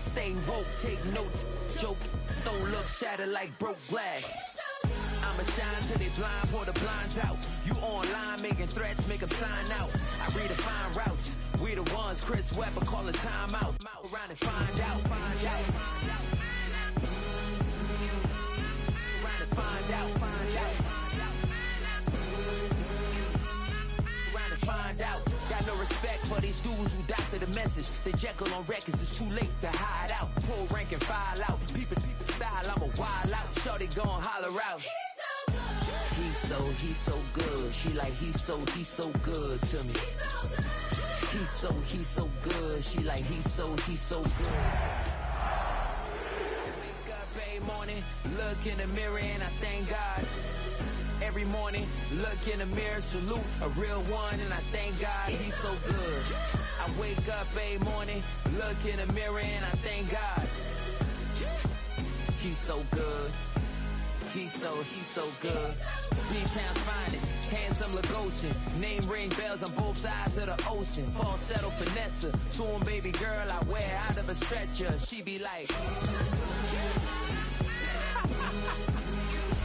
Stay woke, take notes, joke. Don't look shattered like broke glass. I'ma shine till they blind, pour the blinds out. You online making threats, make them sign out. I redefine routes. We the ones Chris Webber calling time out. Around and find out. Find out. Around and find out. Find out. Around and find out. Got no respect for these dudes who doctor the message. They Jekyll on records, it's too late to hide out. Pull rank and file out. People style, I'm a wild out. Shorty gon' holler out. He's so good. She like he's so good to me. He's so good. She like he's so good to me. Wake up every morning, look in the mirror and I thank God. Every morning, look in the mirror, salute a real one and I thank God he's so good. I wake up every morning, look in the mirror and I thank God. He's so good. He's so good. B-Town's finest, handsome Lagosian. Name ring bells on both sides of the ocean. Falsetto finesse, swoon baby girl I wear out of a stretcher. She be like,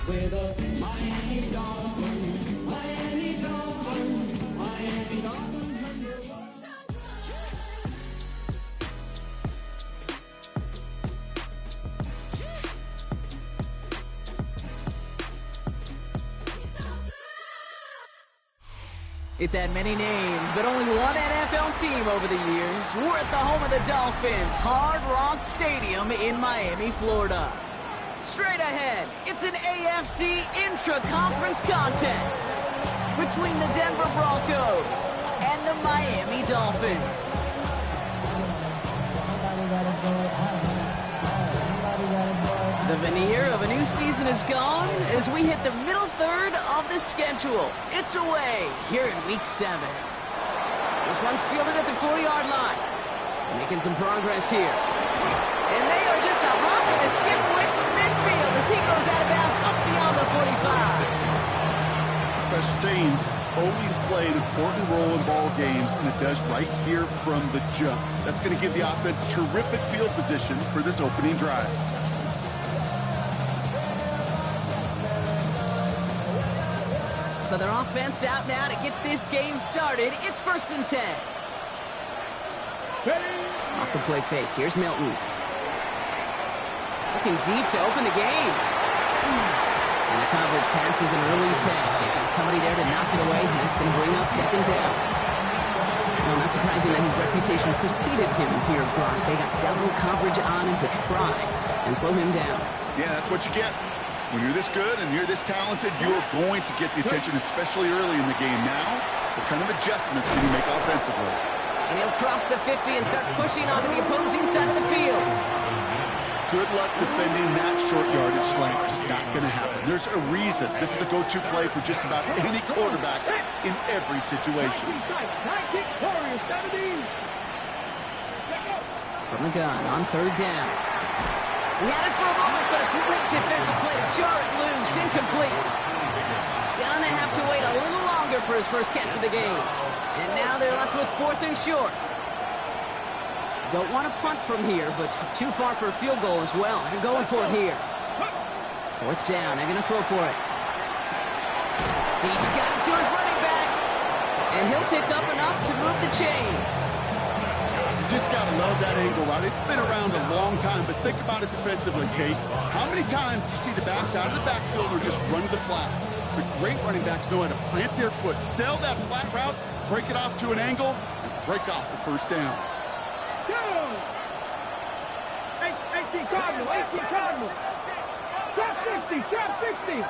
with a Miami Dolphins, Miami Dolphins, Miami Dolphins. It's had many names, but only one NFL team over the years. We're at the home of the Dolphins, Hard Rock Stadium in Miami, Florida. Straight ahead, it's an AFC intra-conference contest between the Denver Broncos and the Miami Dolphins. The veneer of a new season is gone as we hit the middle third of the schedule. It's away here in Week 7. This one's fielded at the 4-yard line. Making some progress here. And they are just a hop and a skip away from midfield as he goes out of bounds up beyond the 45. Special teams always play an important role in ball games, and it does right here from the jump. That's going to give the offense terrific field position for this opening drive. So their offense out now to get this game started. It's 1st and 10. Off the play fake. Here's Milton. Looking deep to open the game. And the coverage passes an early test. They got somebody there to knock it away. That's going to bring up 2nd down. Well, not surprising that his reputation preceded him here, Brock. They got double coverage on him to try and slow him down. Yeah, that's what you get. When you're this good and you're this talented, you're going to get the attention, especially early in the game. Now, what kind of adjustments can you make offensively? And he'll cross the 50 and start pushing onto the opposing side of the field. Good luck defending that short yardage slant. Just not going to happen. There's a reason this is a go-to play for just about any quarterback in every situation. From the gun on 3rd down. He had it for a moment, but a great defensive play to jar it loose. Incomplete. Gonna have to wait a little longer for his first catch of the game. And now they're left with 4th and short. Don't want to punt from here, but too far for a field goal as well. They're going for it here. 4th down. They're going to throw for it. He's got to his running back. And he'll pick up enough to move the chains. You just got to love that angle route. It's been around a long time, but think about it defensively, Kate. How many times you see the backs out of the backfield or just run to the flat? The great running backs know how to plant their foot, sell that flat route, break it off to an angle, and break off the 1st down. 18 Cardinal, 18 Cardinal. Trap 60, trap 60.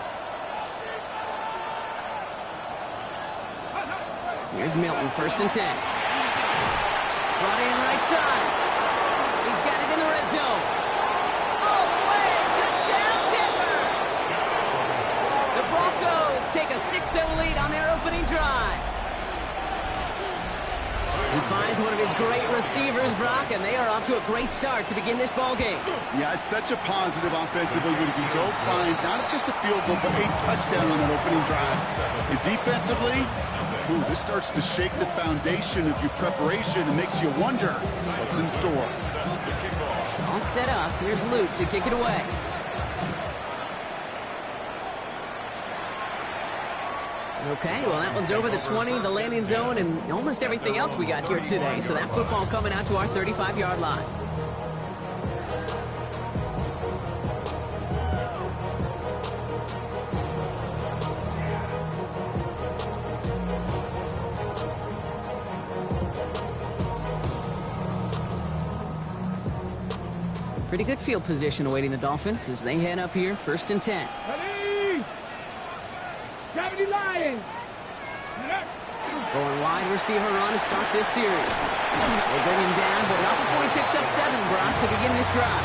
Here's Milton, 1st and 10. Brought in right side. He's got it in the red zone. All the way, touchdown Denver. The Broncos take a 6-0 lead on their opening drive. He finds one of his great receivers, Brock, and they are off to a great start to begin this ball game. Yeah, it's such a positive offensively when you can go find not just a field goal, but a touchdown on that opening drive. And defensively, this starts to shake the foundation of your preparation and makes you wonder what's in store. set up. Here's Luke to kick it away. Okay, well, that one's over the 20, the landing zone, and almost everything else we got here today. So that football coming out to our 35-yard line. Pretty good field position awaiting the Dolphins as they head up here, 1st and 10. Ready? Gravity Lions. Going wide receiver run to start this series. They bring him down, but not before he picks up 7, Brock, to begin this drive.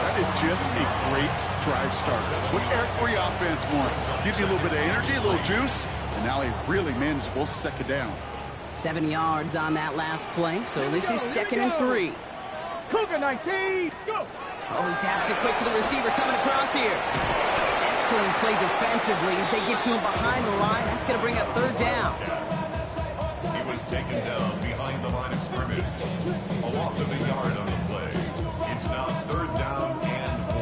That is just a great drive start. What Eric Free offense wants. Gives you a little bit of energy, a little juice, and now a really manageable second down. 7 yards on that last play, so this is 2nd and 3. Cougar 19, go! Oh, he taps it quick to the receiver coming across here. Excellent play defensively as they get to him behind the line. That's going to bring up 3rd down. He was taken down behind the line of scrimmage. A loss of a yard on the play. It's now 3rd down and 4.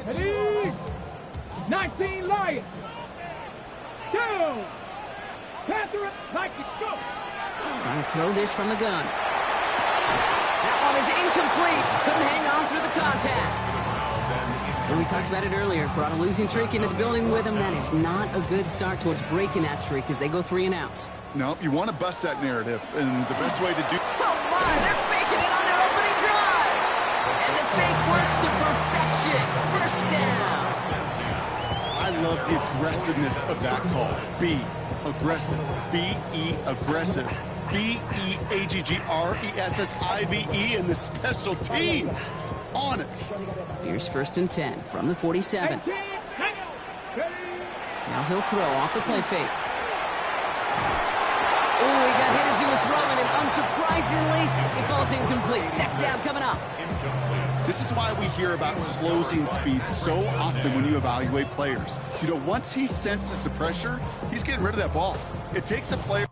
Ready? 19 Lions. Go! Panther, Nike, go! Trying to throw this from the gun. That one is incomplete. Couldn't hang on through the contact. And we talked about it earlier. Brought a losing streak into the building with him. That is not a good start towards breaking that streak as they go 3 and out. Nope, you want to bust that narrative, and the best way to do... Oh, my! They're faking it on their opening drive! And the fake works to perfection. 1st down. I love the aggressiveness of that call. B, aggressive. B-E, aggressive. B-E-A-G-G-R-E-S-S-I-V-E, and the special teams on it. Here's 1st and 10 from the 47. Now he'll throw off the play fake. Oh, he got hit as he was throwing, and unsurprisingly, it falls incomplete. 2nd down coming up. This is why we hear about closing speed so often when you evaluate players. You know, once he senses the pressure, he's getting rid of that ball. It takes a player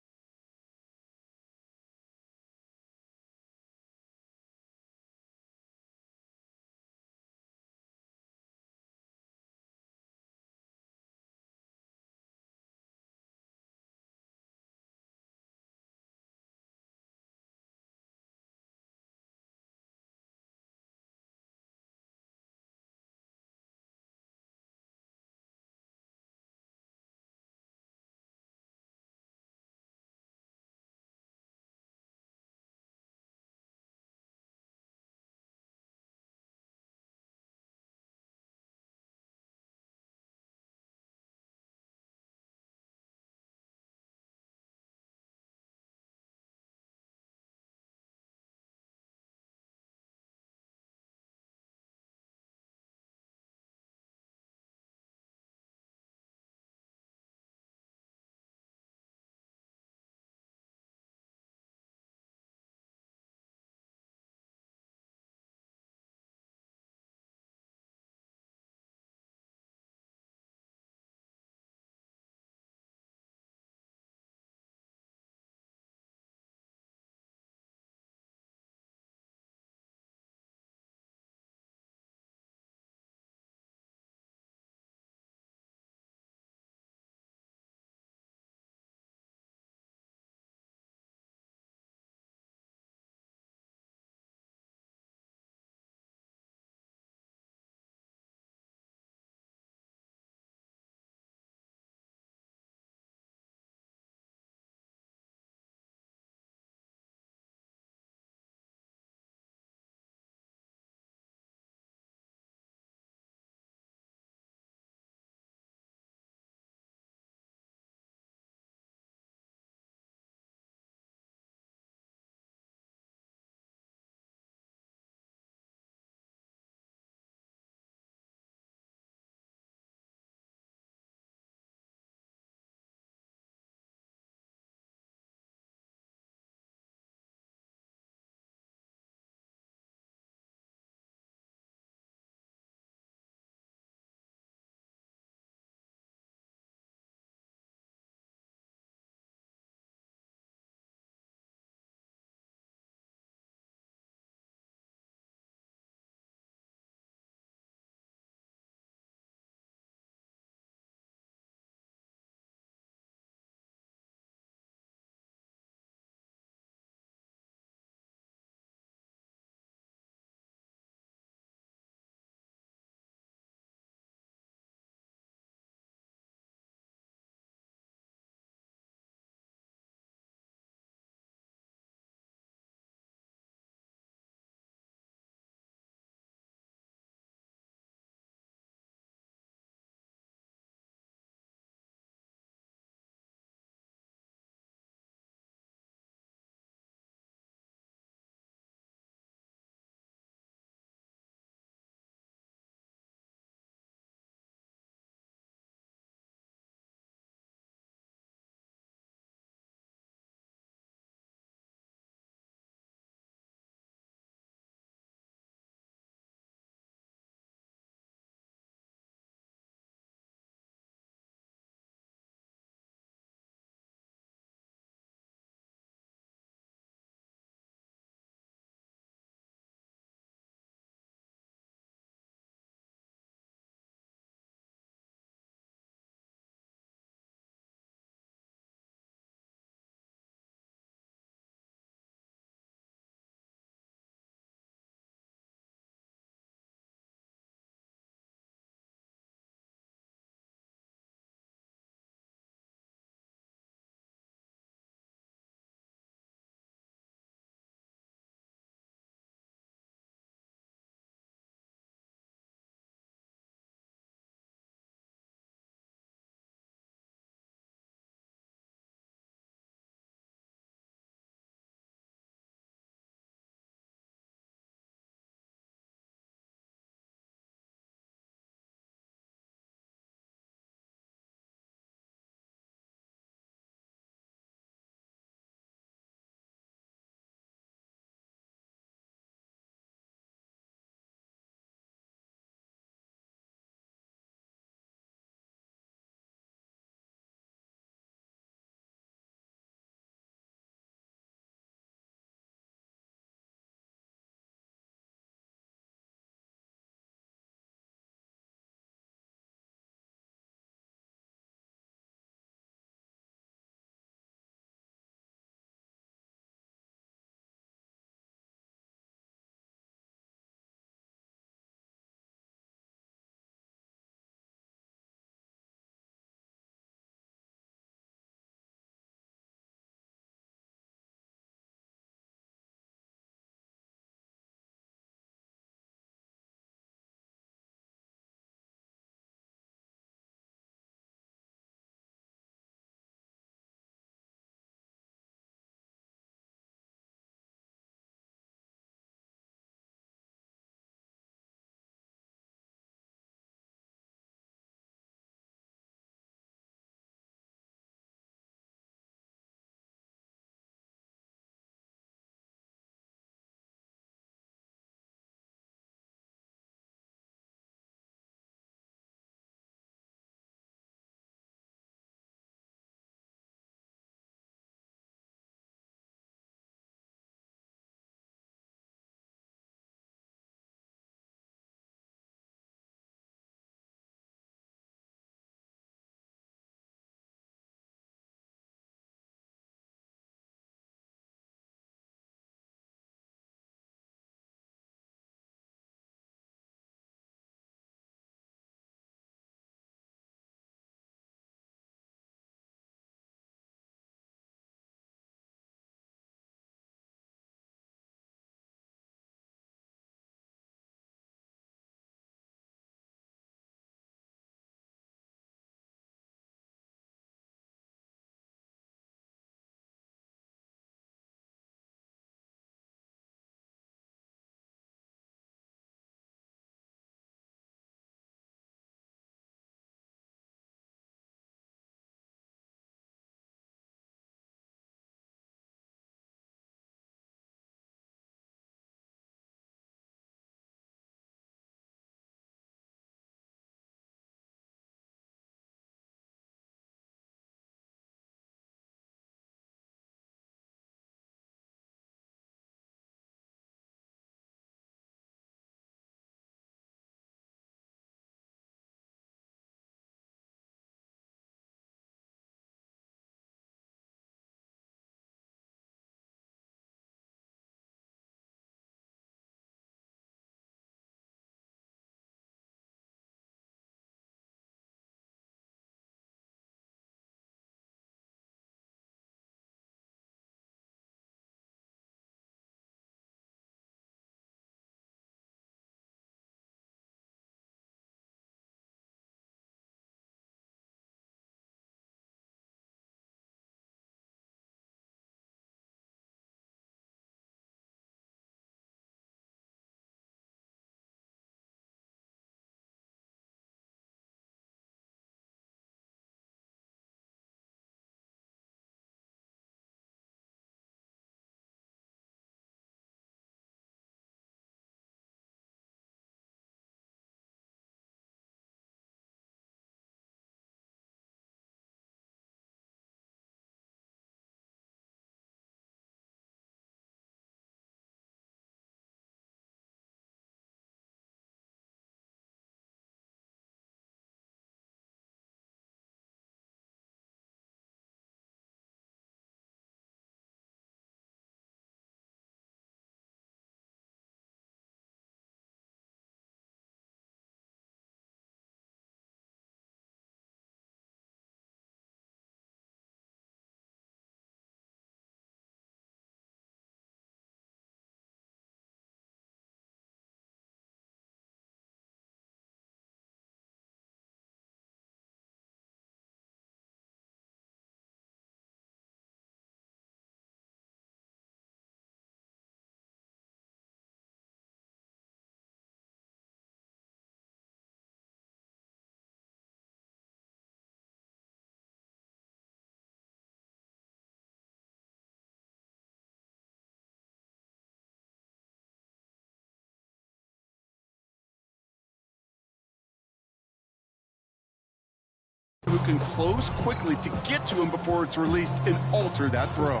who can close quickly to get to him before it's released and alter that throw.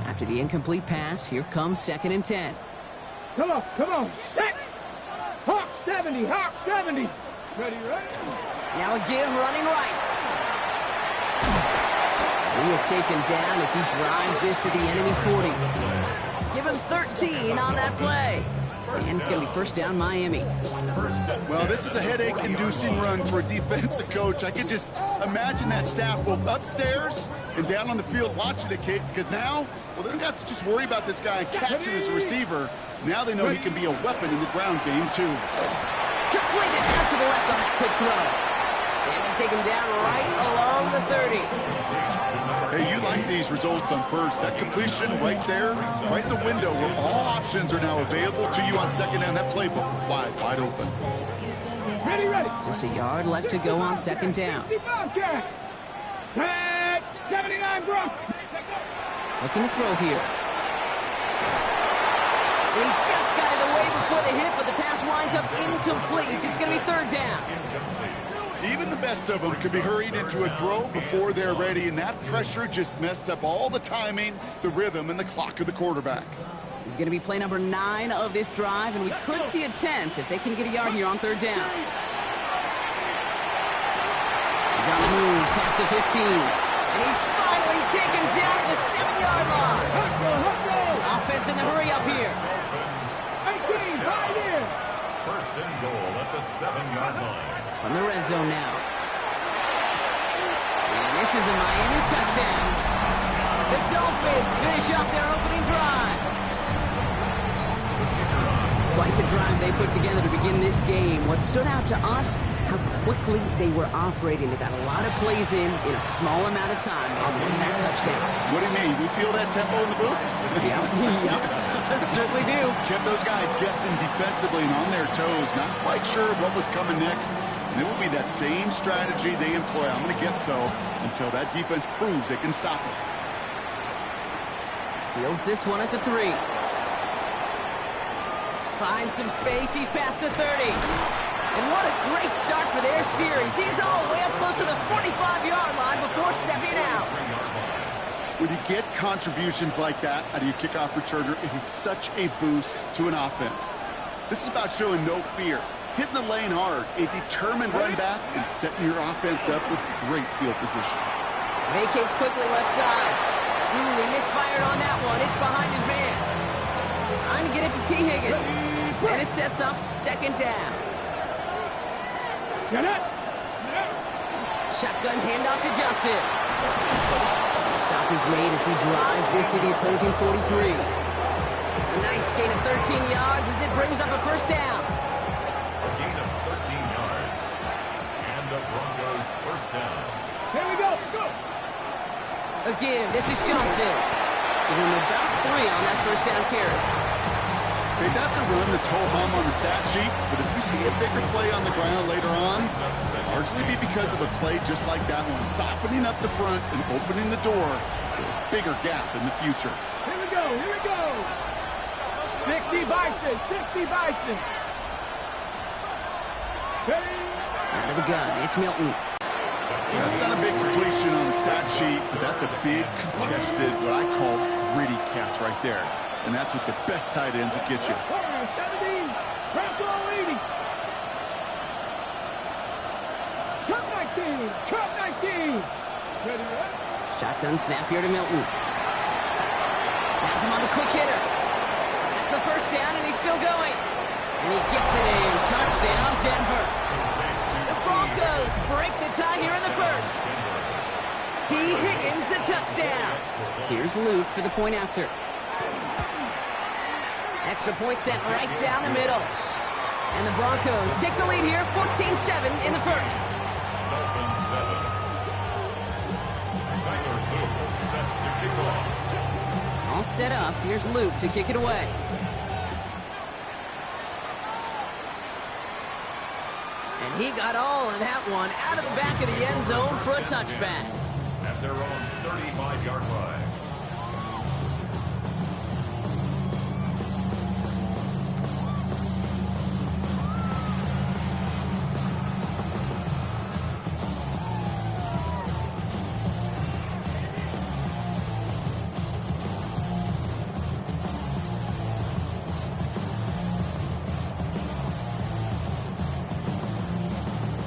After the incomplete pass, here comes 2nd and 10. Come on, set! Hawk 70, Hawk 70! Ready, ready? Now a give running right. He is taken down as he drives this to the enemy 40. Give him 13 on that play. And it's going to be 1st down Miami. Well, this is a headache-inducing run for a defensive coach. I can just imagine that staff both upstairs and down on the field watching it, Kate, because now, well, they don't have to just worry about this guy catching as a receiver. Now they know he can be a weapon in the ground game, too. Completed out to the left on that quick throw. And they take him down right along the 30. Hey, you like these results on first. That completion right there, right in the window where all options are now available to you on 2nd down. That playbook wide open. Ready, ready! Just a yard left to go on 2nd down. Tag 79 Brock! Looking to throw here. He just got it away before the hit, but the pass winds up incomplete. It's going to be 3rd down. Even the best of them can be hurried into a throw before they're ready, and that pressure just messed up all the timing, the rhythm, and the clock of the quarterback. This is going to be play number 9 of this drive, and we could see a 10th if they can get a yard here on 3rd down. He's on the move past the 15, and he's finally taken down at the 7-yard line. Offense in the hurry up here. 18, right in. 1st and goal at the 7-yard line. From the red zone now. And this is a Miami touchdown. The Dolphins finish up their opening drive. Quite the drive they put together to begin this game. What stood out to us, how quickly they were operating. They got a lot of plays in a small amount of time on the way to that touchdown. What do you mean? We feel that tempo in the booth? Yep, certainly do. Kept those guys guessing defensively and on their toes, not quite sure what was coming next. And it will be that same strategy they employ, I'm going to guess so, until that defense proves they can stop it. Fields this one at the 3. Finds some space, he's past the 30. And what a great start for their series. He's all the way up close to the 45-yard line before stepping out. When you get contributions like that out of your kickoff returner, it is such a boost to an offense. This is about showing no fear, hitting the lane hard, a determined run back, and setting your offense up with great field position. Vacates quickly left side. He misfired on that one. It's behind his man. Trying to get it to T. Higgins. And it sets up 2nd down. Shotgun handoff to Johnson. The stop is made as he drives this to the opposing 43. A nice gain of 13 yards as it brings up a 1st down. A gain of 13 yards. And the Broncos 1st down. Here we go, go! A give, this is Johnson. Give him about 3 on that 1st down carry. Okay, that's a run that's ho-hum on the stat sheet, but if you see a bigger play on the ground later on, largely be because of a play just like that one, softening up the front and opening the door for a bigger gap in the future. Here we go, here we go! 60 Bison, 60 Bison! Ready? Out of the gun, it's Milton. That's not a big completion on the stat sheet, but that's a big contested, what I call gritty catch right there. And that's what the best tight ends will get you. 17, Bronco 80. Cut 19, cut 19. Ready, ready? Shotgun snap here to Milton. Has him on the quick hitter. That's the 1st down, and he's still going. And he gets it in. Touchdown, Denver. The Broncos break the tie here in the 1st. T. Higgins, the touchdown. Here's Luke for the point after. Extra point sent right down the middle. And the Broncos take the lead here, 14-7 in the 1st. Dolphins 7. Tyler Luke set to kick off. All set up. Here's Luke to kick it away. And he got all of that one out of the back of the end zone for a touchback. At their own 35-yard line.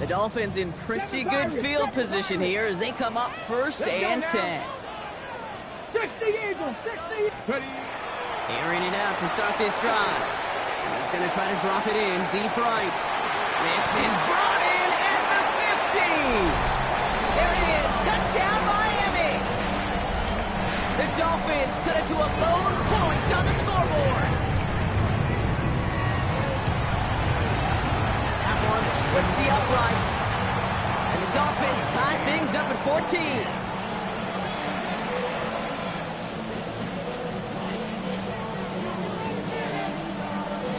Dolphins in pretty good field position here as they come up first and 10. 60 Eagles, 60. Airing it out to start this drive. He's going to try to drop it in deep right. This is brought in at the 15. There it is. Touchdown, Miami. The Dolphins cut it to a lone point on the scoreboard. That one splits the uprights. And the Dolphins tie things up at 14.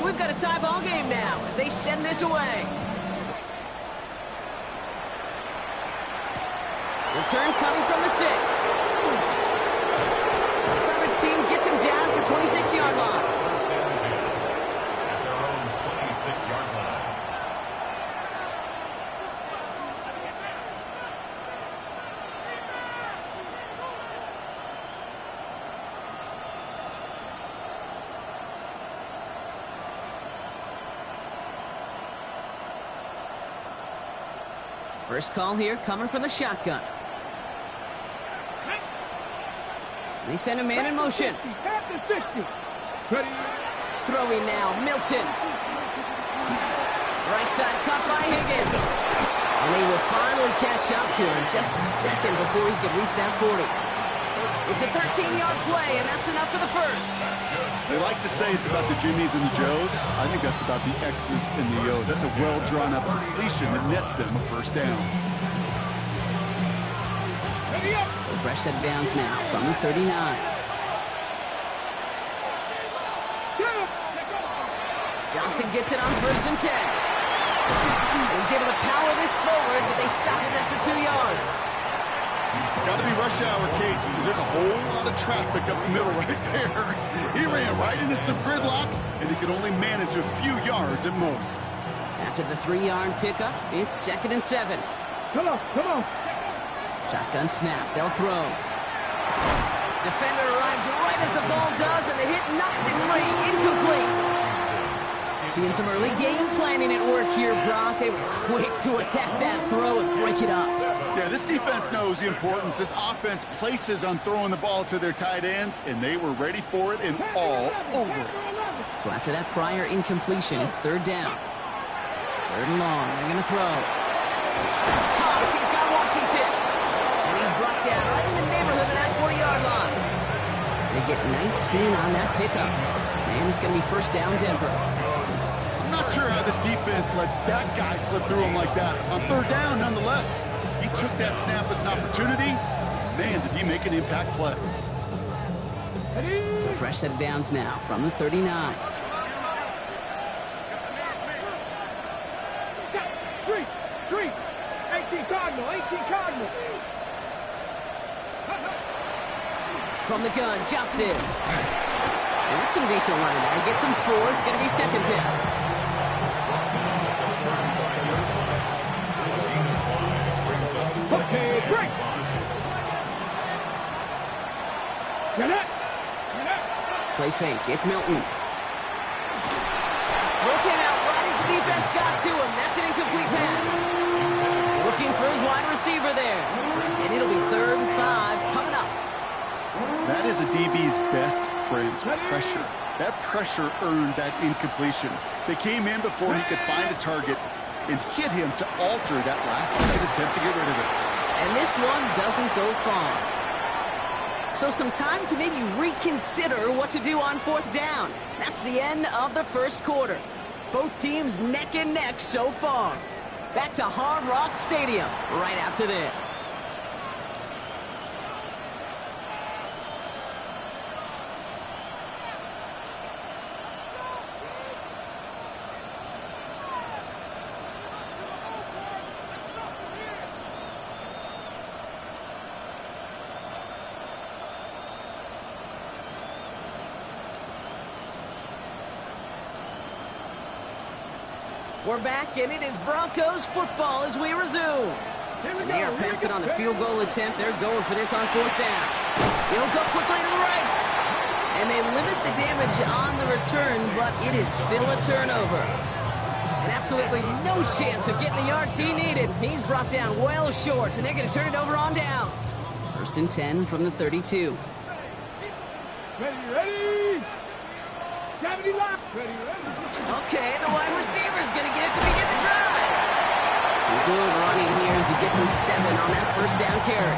We've got a tie ball game now as they send this away. Return coming from the 6. Coverage team gets him down at the 26-yard line. First down and 10 at their own 26-yard line. First call here coming from the shotgun. They send a man in motion. Throwing now, Milton. Right side cut by Higgins. And he will finally catch up to him just a second before he could reach that 40. It's a 13-yard play, and that's enough for the first. They like to say it's about the Jimmies and the Joes. I think that's about the X's and the O's. That's a well-drawn-up completion that nets them a first down. So fresh set of downs now from the 39. Johnson gets it on first and 10. And he's able to power this forward, but they stop him after 2 yards. Got to be rush hour, Kate, because there's a whole lot of traffic up the middle right there. He ran right into some gridlock, and he could only manage a few yards at most. After the 3-yard pickup, it's 2nd and 7. Come on, come on. Shotgun snap, they'll throw. Defender arrives right as the ball does, and the hit knocks it free, incomplete. Seeing some early game planning at work here, Brock. They were quick to attack that throw and break it up. Yeah, this defense knows the importance this offense places on throwing the ball to their tight ends, and they were ready for it and all over it. So after that prior incompletion, it's 3rd down. 3rd and long, they're going to throw. It's Cox, he's got Washington. And he's brought down right in the neighborhood of that 40-yard line. They get 19 on that pickup. And it's going to be first down Denver. I'm not sure how this defense let that guy slip through him like that. On 3rd down, nonetheless, he took that snap as an opportunity. Man, did he make an impact play. So fresh set of downs now from the 39. Three. 18 Cardinal. From the gun, Johnson. That's some decent running there. Gets him 4. It's going to be 2nd down. Okay, break. Get it. Play fake. It's Milton. Looking out right as the defense got to him. That's an incomplete pass. Looking for his wide receiver there. And it'll be 3rd and 5 coming up. That is a DB's best friend, pressure. That pressure earned that incompletion. They came in before he could find a target and hit him to alter that last-second attempt to get rid of it. And this one doesn't go far. So some time to maybe reconsider what to do on 4th down. That's the end of the first quarter. Both teams neck and neck so far. Back to Hard Rock Stadium right after this. We're back, and it is Broncos football as we resume. And they are passing on the field goal attempt. They're going for this on 4th down. He'll go quickly to the right. And they limit the damage on the return, but it is still a turnover. And absolutely no chance of getting the yards he needed. He's brought down well short, and they're going to turn it over on downs. 1st and 10 from the 32. Ready? 70 left. Ready. Okay, the wide receiver's going to get it to begin the drive. Some good running here as he gets him 7 on that 1st down carry.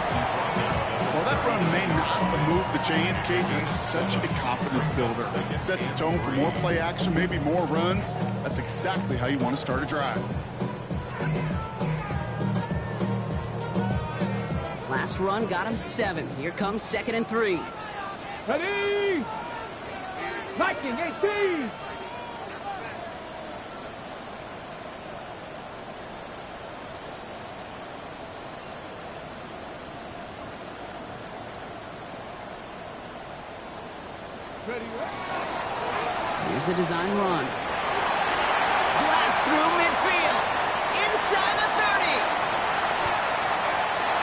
Well, that run may not move the chains, Kate. He's such a confidence builder. It sets the tone for more play action, maybe more runs. That's exactly how you want to start a drive. Last run got him 7. Here comes 2nd and 3. Ready? Viking 18. Here's a design run. Blast through midfield. Inside the 30.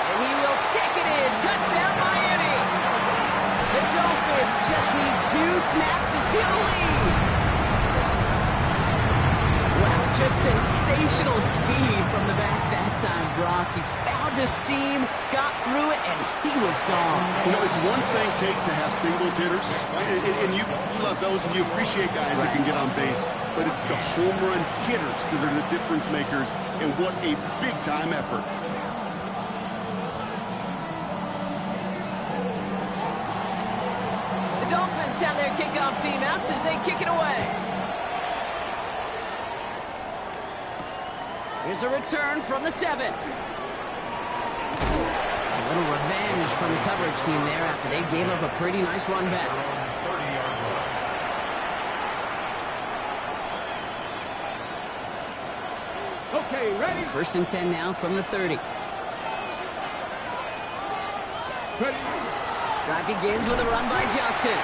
And he will take it in. Touchdown, Miami. The Dolphins just need 2 snaps to steal the lead. Wow, just sensational speed from the back that time, Brock. He found a seam, got through it, and he was gone. You know, it's one thing, Kate, to have singles hitters, and you love those, and you appreciate guys that can get on base, but it's the home run hitters that are the difference makers, and what a big-time effort. The Dolphins have their kickoff team out as they kick it away. Here's a return from the 7. A little revenge from the coverage team there after they gave up a pretty nice run back. Okay, ready? So 1st and 10 now from the 30. Ready? Drive begins with a run by Johnson.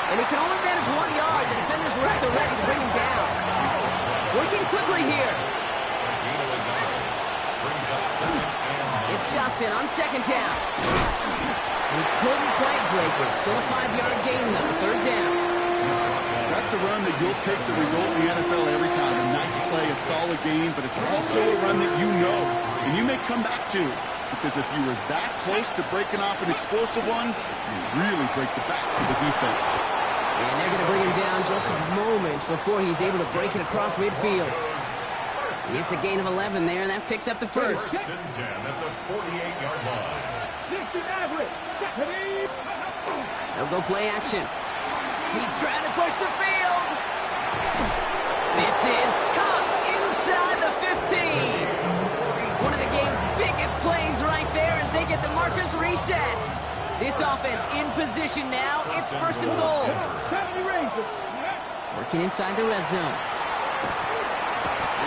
And he can only manage 1 yard. The defenders were at the ready to bring him down. Working quickly here. It's Johnson on 2nd down. He couldn't quite break it. Still a 5-yard gain, though. 3rd down. That's a run that you'll take the result in the NFL every time. A nice play, a solid game, but it's also a run that you know, and you may come back to. Because if you were that close to breaking off an explosive one, you really break the backs of the defense. And they're going to bring him down just a moment before he's able to break it across midfield. It's a gain of 11 there, and that picks up the 1st. 1st and 10 at the 48-yard line. They'll go play action. He's trying to push the field. This is caught inside the 15. One of the game's biggest plays right there as they get the markers reset. This offense in position now. It's 1st and goal. Working inside the red zone.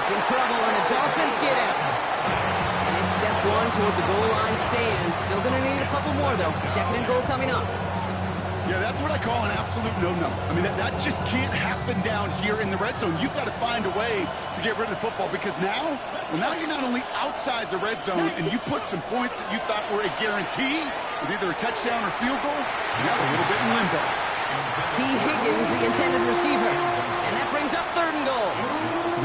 He's in trouble, and the Dolphins get him. And it's step 1 towards the goal line stand. Still going to need a couple more, though. 2nd and goal coming up. Yeah, that's what I call an absolute no-no. I mean, that just can't happen down here in the red zone. You've got to find a way to get rid of the football because now you're not only outside the red zone and you put some points that you thought were a guarantee with either a touchdown or field goal, now a little bit in limbo. T. Higgins, the intended receiver. And that brings up 3rd and goal.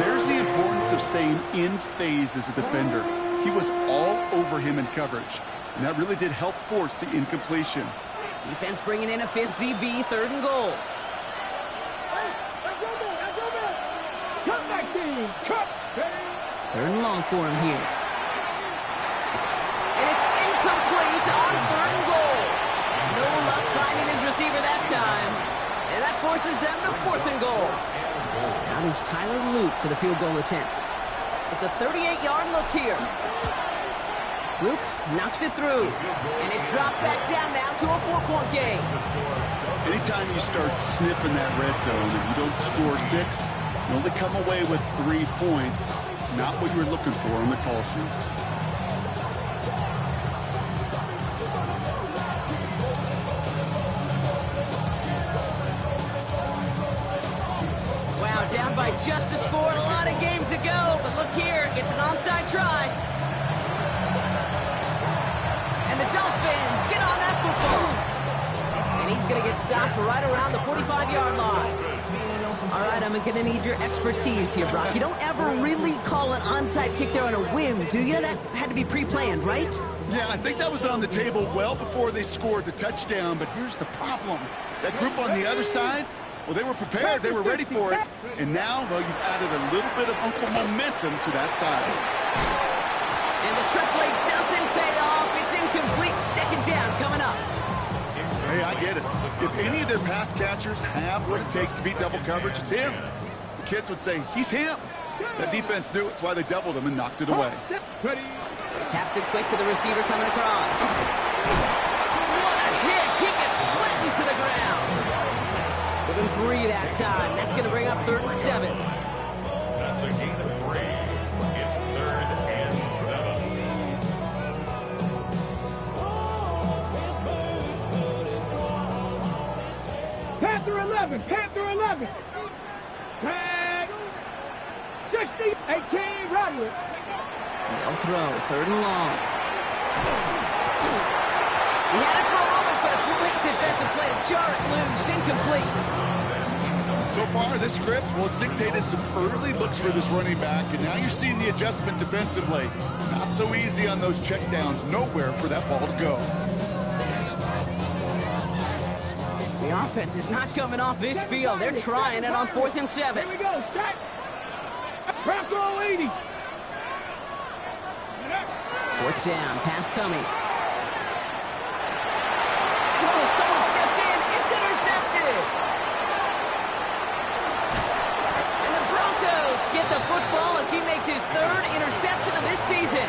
There's the importance of staying in phase as a defender. He was all over him in coverage, and that really did help force the incompletion. Defense bringing in a 5th DB, 3rd and goal. Cut back team. Cut. 3rd and long for him here. And it's incomplete on 3rd and goal. No luck finding his receiver that time. And that forces them to 4th and goal. Out is Tyler Luke for the field goal attempt. It's a 38-yard look here. Luke knocks it through. And it's dropped back down now to a 4-point game. Anytime you start sniffing that red zone and you don't score 6, you only come away with 3 points. Not what you were looking for on the call sheet. Wow, down by just a score and a lot of game to go. But look here, it's an onside try. And the Dolphins get on that football. And he's going to get stopped right around the 45-yard line. All right, I'm going to need your expertise here, Brock. You don't ever really call an onside kick there on a whim, do you? That had to be pre-planned, right? Yeah, I think that was on the table well before they scored the touchdown, but here's the problem. That group on the other side, well, they were prepared, they were ready for it, and now, well, you've added a little bit of Uncle momentum to that side. And the trick play doesn't pay off. It's incomplete. Second down coming up. Hey, I get it. If any of their pass catchers have what it takes to beat double coverage, it's him. The kids would say, he's him. That defense knew it's why they doubled him and knocked it away. Taps it quick to the receiver coming across. What a hit! He gets flattened to the ground. Give him 3 that time. That's going to bring up 3rd and 7. That's a gain of 3. It's 3rd and 7. Panther 11, Panther 11. Tag. 60, 18, Roderick. They'll throw, 3rd and long. He had it for a moment, but a quick defensive play to jar it loose. Incomplete. So far, this script, well, it's dictated some early looks for this running back, and now you're seeing the adjustment defensively. Not so easy on those checkdowns. Nowhere for that ball to go. The offense is not coming off this field. They're trying it on 4th and 7. Here we go, stack. Bronco 80. 4th down, pass coming. Oh, someone stepped in. It's intercepted. And the Broncos get the football as he makes his 3rd interception of this season.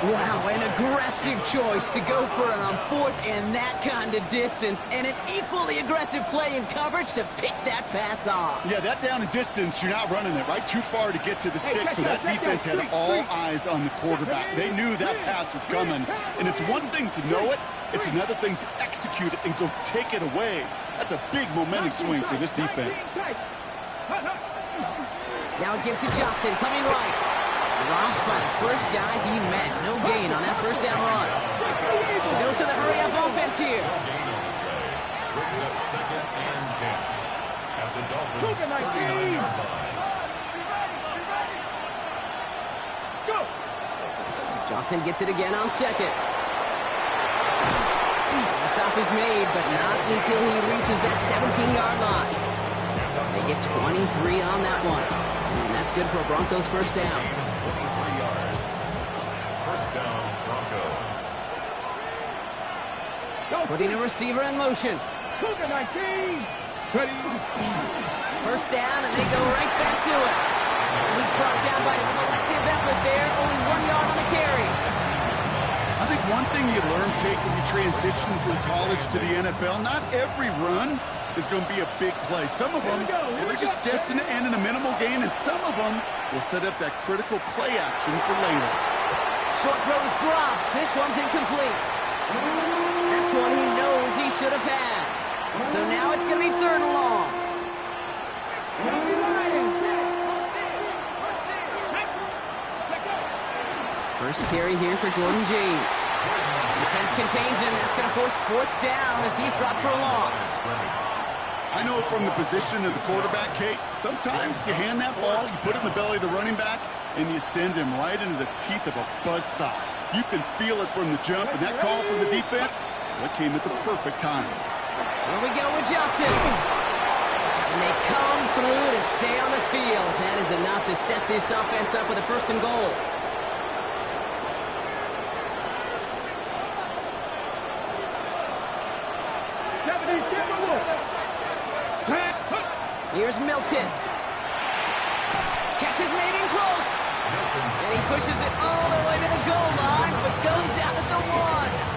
Wow, an aggressive choice to go for it on 4th and that kind of distance, and an equally aggressive play in coverage to pick that pass off. Yeah, that down and distance, you're not running it, right? Too far to get to the stick, so that defense had all eyes on the quarterback. They knew that pass was coming, and it's one thing to know it, it's another thing to execute it and go take it away. That's a big momentum swing for this defense. Now give to Johnson, coming right. Rob Flat, first guy he met. No gain on that 1st down run. A dose of the hurry-up offense here. Brings up 2nd and 10. At the Dolphins' 39-yard line. Go. Johnson gets it again on 2nd. The stop is made, but not until he reaches that 17-yard line. They get 23 on that one. And that's good for a Broncos 1st down. 23 yards. 1st down, Broncos. Putting a receiver in motion. Cougar 19. Ready. 1st down, and they go right back to it. He's brought down by a collective effort there. Only 1 yard on the carry. I think one thing you learn, Kate, when you transition from college to the NFL, not every run is going to be a big play. Some of them, they're just destined to end in a minimal gain, and some of them will set up that critical play action for later. Short throws drops. This one's incomplete. That's one he knows he should have had. So now it's going to be 3rd and long. First carry here for Jordan James. Defense contains him. That's going to force 4th down as he's dropped for a loss. I know from the position of the quarterback, Kate, sometimes you hand that ball, you put it in the belly of the running back, and you send him right into the teeth of a buzzsaw. You can feel it from the jump, and that call from the defense, that came at the perfect time. Here we go with Johnson. And they come through to stay on the field. That is enough to set this offense up with a 1st and goal. Here's Milton. Catch is made in close. And he pushes it all the way to the goal line, but goes out at the 1.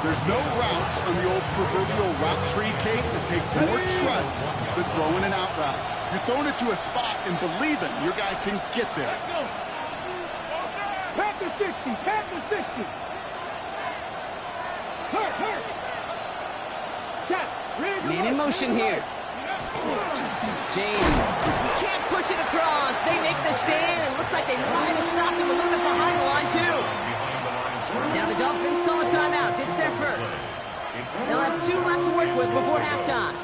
There's no route on the old proverbial route tree, Kate, that takes more trust than throwing an out route. You're throwing it to a spot and believing your guy can get there. Panther 60, Panther 60. Hurt. Man in motion here. James can't push it across. They make the stand. It looks like they might have stopped him a little bit behind the line, too. Now the Dolphins call a timeout. It's their first. They'll have 2 left to work with before halftime.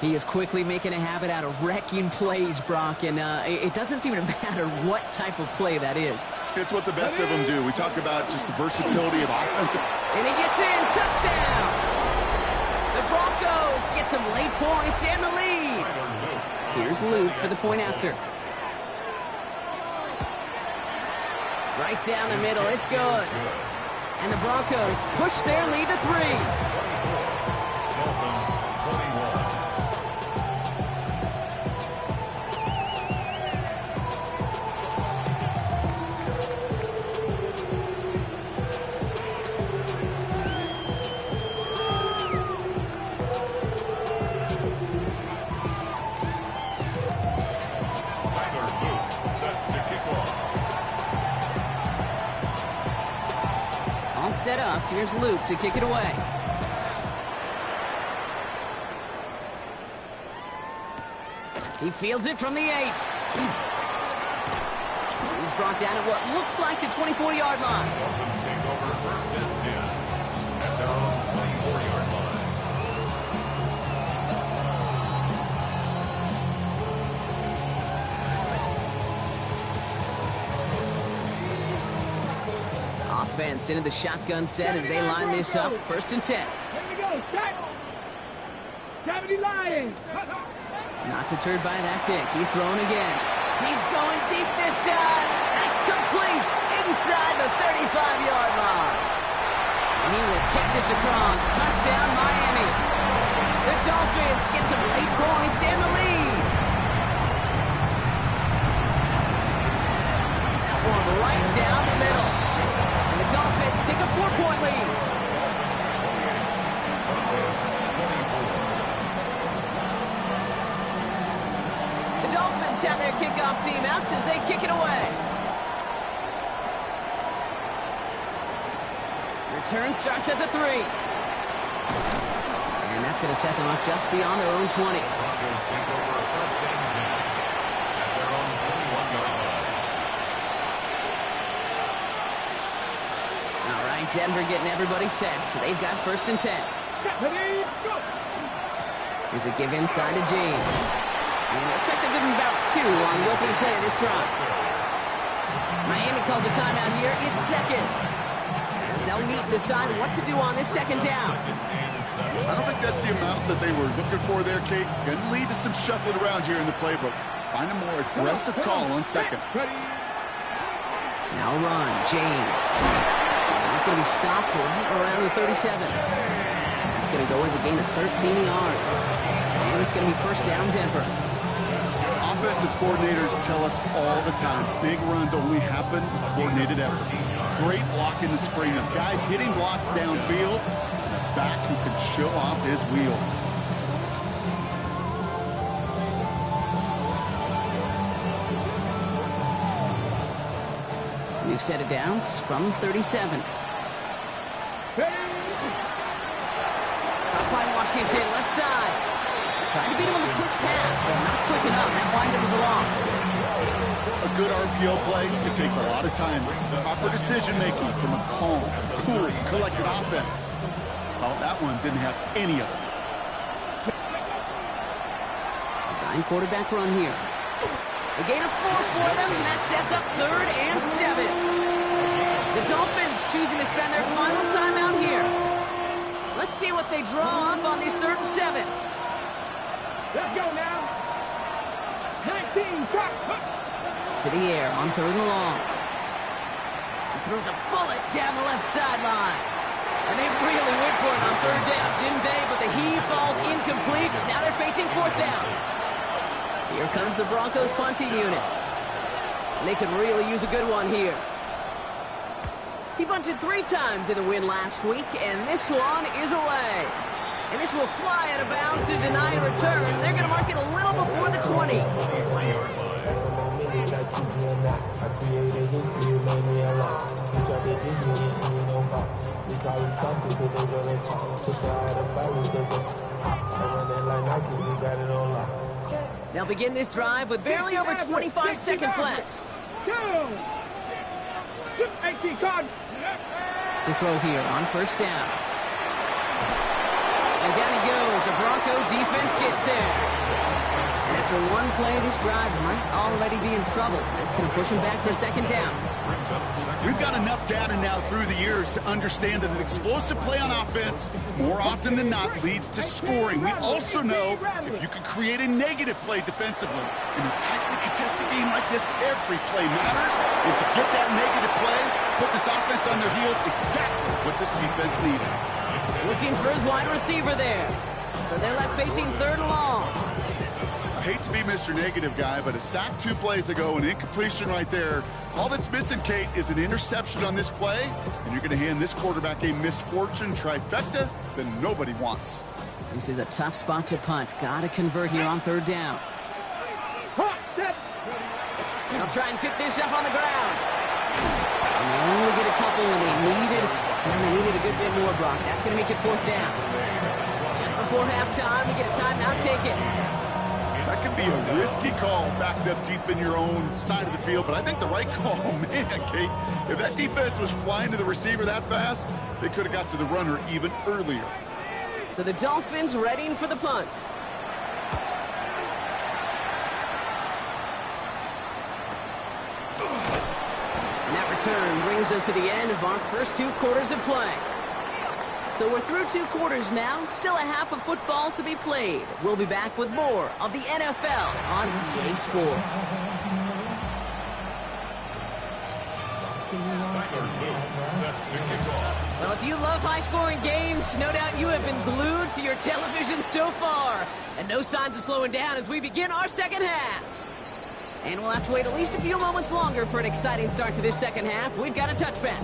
He is quickly making a habit out of wrecking plays, Brock, and it doesn't seem to matter what type of play that is. It's what the best of them do. We talk about just the versatility of offensive. And he gets in, touchdown! The Broncos get some late points and the lead. Here's Luke for the point after. Right down the middle, it's good. And the Broncos push their lead to 3. Set up. Here's Luke to kick it away. He fields it from the 8. He's brought down at what looks like the 24-yard line. Dolphins take over first and 10 at their own 24-yard line. Offense into the shotgun set as they line this up. First and 10. Here we go, set. 70 Lions. Not deterred by that pick. He's throwing again. He's going deep this time. That's complete inside the 35-yard line. And he will take this across. Touchdown, Miami. The Dolphins get some late points and the lead. That one right down the middle. And the Dolphins take a 4-point lead. The Dolphins have their kickoff team out as they kick it away. Return starts at the 3. And that's going to set them up just beyond their own 20. Broncos take over first and 10 at their own 21-yard line. All right, Denver getting everybody set, so they've got first and 10. Here's a give inside to James. And it looks like they're giving about 2 on the opening play of this drive. Miami calls a timeout here. It's second. They'll meet and decide what to do on this second down. I don't think that's the amount that they were looking for there, Kate. Going to lead to some shuffling around here in the playbook. Find a more aggressive call on second. Now run, James. He's going to be stopped right around the 37. That's going to go as a gain of 13 yards. And it's going to be first down, Denver. Offensive coordinators tell us all the time, big runs only happen with coordinated efforts. Great block in the spring of guys hitting blocks downfield, and a back who can show off his wheels. We've set it down from 37. Up by Washington, left side. Trying to beat him on the quick pass, but not quick enough. That winds up as a loss. A good RPO play, it takes a lot of time. Proper decision-making from a calm, cool, collected offense. Well, that one didn't have any of it. Design quarterback run here. A gain of 4 for them, and that sets up 3rd and 7. The Dolphins choosing to spend their final time out here. Let's see what they draw up on these 3rd and 7. Let's go now. 19, drop. To the air on 3rd and long. He throws a bullet down the left sideline. And they really went for it on 3rd down, didn't they? But the heave falls incomplete. Now they're facing 4th down. Here comes the Broncos punting unit. And they could really use a good one here. He punted 3 times in the win last week, and this one is away. And this will fly out of bounds to deny a return. They're going to mark it a little before the 20. They'll begin this drive with barely over 25 seconds left. To throw here on 1st down. And down he goes. The Bronco defense gets there. And after one play, this drive might already be in trouble. It's going to push him back for a second down. We've got enough data now through the years to understand that an explosive play on offense, more often than not, leads to scoring. We also know if you can create a negative play defensively. In a tightly contested game like this, every play matters. And to get that negative play, put this offense on their heels, exactly what this defense needed. Looking for his wide receiver there. So they're left facing third and long. I hate to be Mr. Negative guy, but a sack 2 plays ago, an incompletion right there. All that's missing, Kate, is an interception on this play, and you're going to hand this quarterback a misfortune trifecta that nobody wants. This is a tough spot to punt. Got to convert here on third down. They'll try and pick this up on the ground. And they only get a couple when they needed a good bit more, Brock. That's going to make it fourth down. Just before halftime, we get a timeout taken. That could be a risky call backed up deep in your own side of the field, but I think the right call, man, Kate, if that defense was flying to the receiver that fast, they could have got to the runner even earlier. So the Dolphins readying for the punt. And that return brings us to the end of our first 2 quarters of play. So we're through 2 quarters now, still a half of football to be played. We'll be back with more of the NFL on EA Sports. Well, if you love high-scoring games, no doubt you have been glued to your television so far. And no signs of slowing down as we begin our second half. And we'll have to wait at least a few moments longer for an exciting start to this second half. We've got a touchback.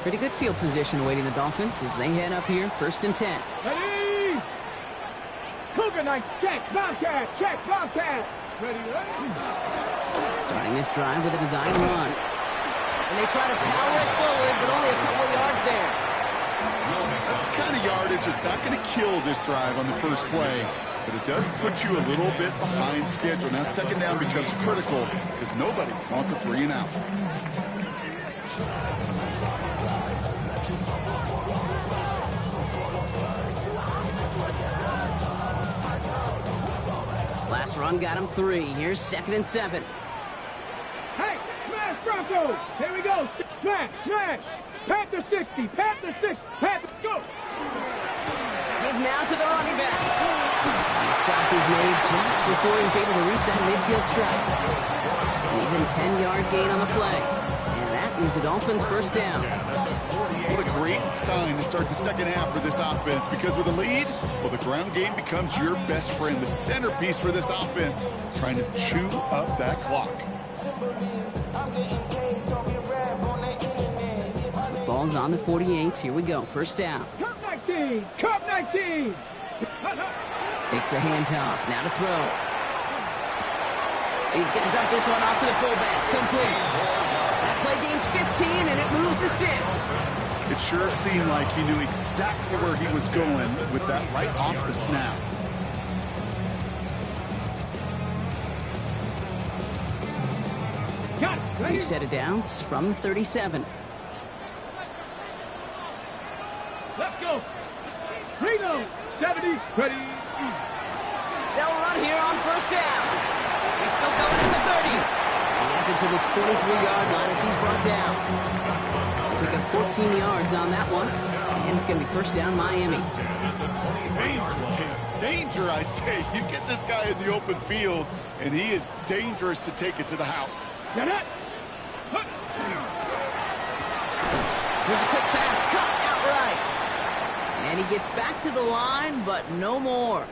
Pretty good field position awaiting the Dolphins as they head up here, 1st and 10. Ready? Cougar Knight, check, Bobcat, check, Bobcat. Ready? Starting this drive with a design run. And they try to power it forward, but only a couple of yards there. That's the kind of yardage that's not going to kill this drive on the first play, but it does put you a little bit behind schedule. Now second down becomes critical because nobody wants a 3 and out. Last run got him 3. Here's 2nd and 7. Hey, smash Bronco. Here we go. Smash, smash. Panther 60, Panther 6, Panther, go. Give now to the running back. The stop is made just before he's able to reach that midfield strike. An even 10-yard gain on the play. And that is the Dolphins' first down. What a great sign to start the second half for this offense, because with a lead, well, the ground game becomes your best friend, the centerpiece for this offense, trying to chew up that clock. Ball's on the 48. Here we go. First down. Cup 19, Cup 19. Takes the handoff. Now to throw. He's going to dump this one off to the fullback. Complete. That play gains 15, and it moves the sticks. It sure seemed like he knew exactly where he was going with that right off the snap. New set of downs from 37. Let's go. Reno, 70, ready. They'll run here on first down. He's still going in the 30. He has it to the 23-yard line as he's brought down. Pick up 14 yards on that one. And it's going to be first down Miami. Danger, I say. You get this guy in the open field, and he is dangerous to take it to the house. Get it. Here's a quick pass, cut outright. And he gets back to the line, but no more.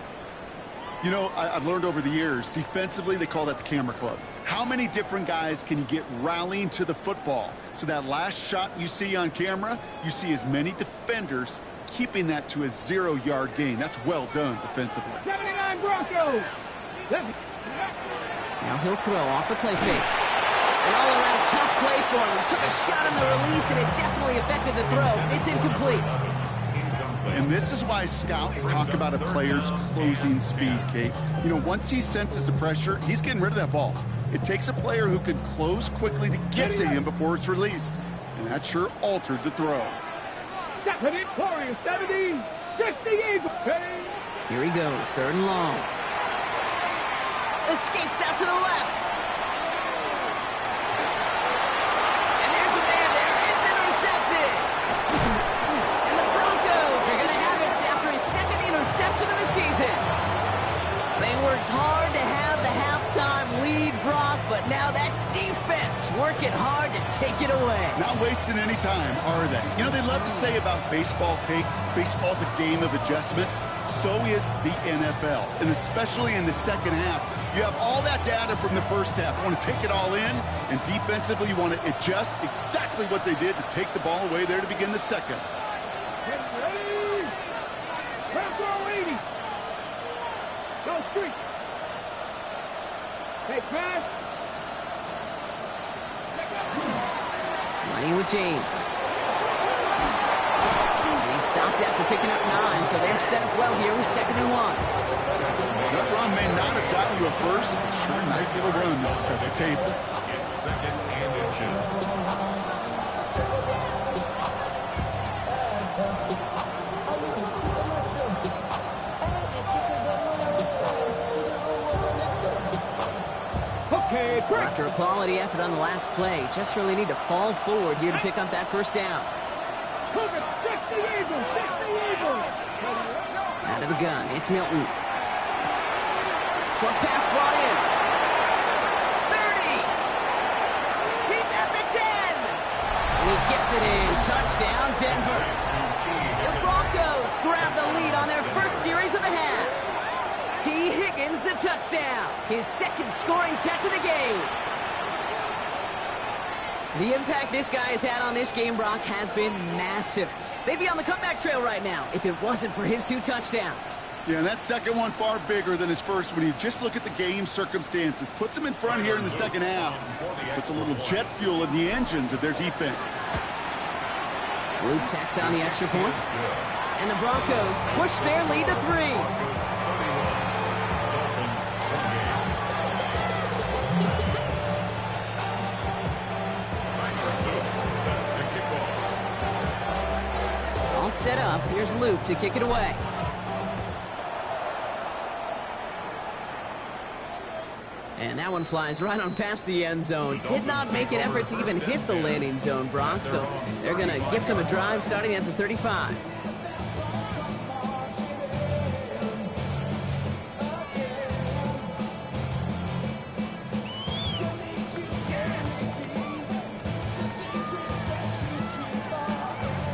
You know, I've learned over the years, defensively, they call that the camera club. How many different guys can you get rallying to the football? So that last shot you see on camera, you see as many defenders keeping that to a 0-yard gain. That's well done defensively. 79 Broncos. Now he'll throw off the play fake. An all-around tough play for him. He took a shot on the release, and it definitely affected the throw. It's incomplete. And this is why scouts talk about a player's closing speed, Kate. You know, once he senses the pressure, he's getting rid of that ball. It takes a player who can close quickly to get to him before it's released. And That sure altered the throw. 70, Warriors, 70, 60 Eagles. Here he goes, 3rd and long. Escapes out to the left. And there's a man there. It's intercepted. And the Broncos are going to have it after his 2nd interception of the season. They worked hard to have the halftime lead, Brock, but now that defense working hard to take it away. Not wasting any time, are they? You know, they love to say about baseball, Kate, baseball's a game of adjustments. So is the NFL, and especially in the second half. You have all that data from the first half. You want to take it all in, and defensively you want to adjust exactly what they did to take the ball away there to begin the second. Ready? Tempo 80. Go street. Hey, pass. Running with James. And he stopped after picking up 9, so they've set up well here with 2nd and 1. That run may not have gotten you a first. Sure, nice little run to set the table. It's 2nd and inches. Okay, break. After a quality effort on the last play, just really need to fall forward here to pick up that 1st down. Cook it. 60 Eagles. 60 Eagles. Out of the gun, it's Milton. Short pass brought in. 30. He's at the 10. And he gets it in. Touchdown, Denver. The Broncos grab the lead on their 1st series of the half. T. Higgins, the touchdown. His 2nd scoring catch of the game. The impact this guy has had on this game, Brock, has been massive. They'd be on the comeback trail right now if it wasn't for his 2 touchdowns. Yeah, and that second one far bigger than his first when you just look at the game circumstances. Puts him in front here in the second half. Puts a little jet fuel in the engines of their defense. Luke tacks on the extra point. And the Broncos push their lead to 3. All set up. Here's Luke to kick it away. And that one flies right on past the end zone. Did not make an effort to even hit the landing zone, Brock. So they're going to gift him a drive starting at the 35.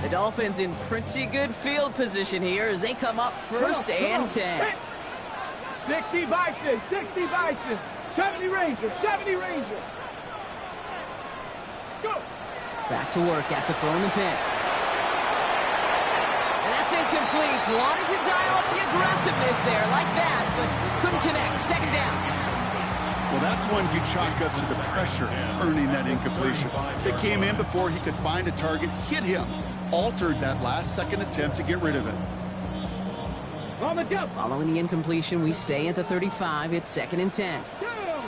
The Dolphins in pretty good field position here as they come up 1st and 10. 60 Bison, 60 Bison, 70 Rangers, 70 Rangers. Go. Back to work after throwing the pick. And that's incomplete. Wanted to dial up the aggressiveness there like that, but couldn't connect. 2nd down. Well, that's one you chalk up to the pressure earning that incompletion. They came in before he could find a target, hit him, altered that last 2nd attempt to get rid of it. On the jump. Following the incompletion, we stay at the 35. It's 2nd and 10. Down.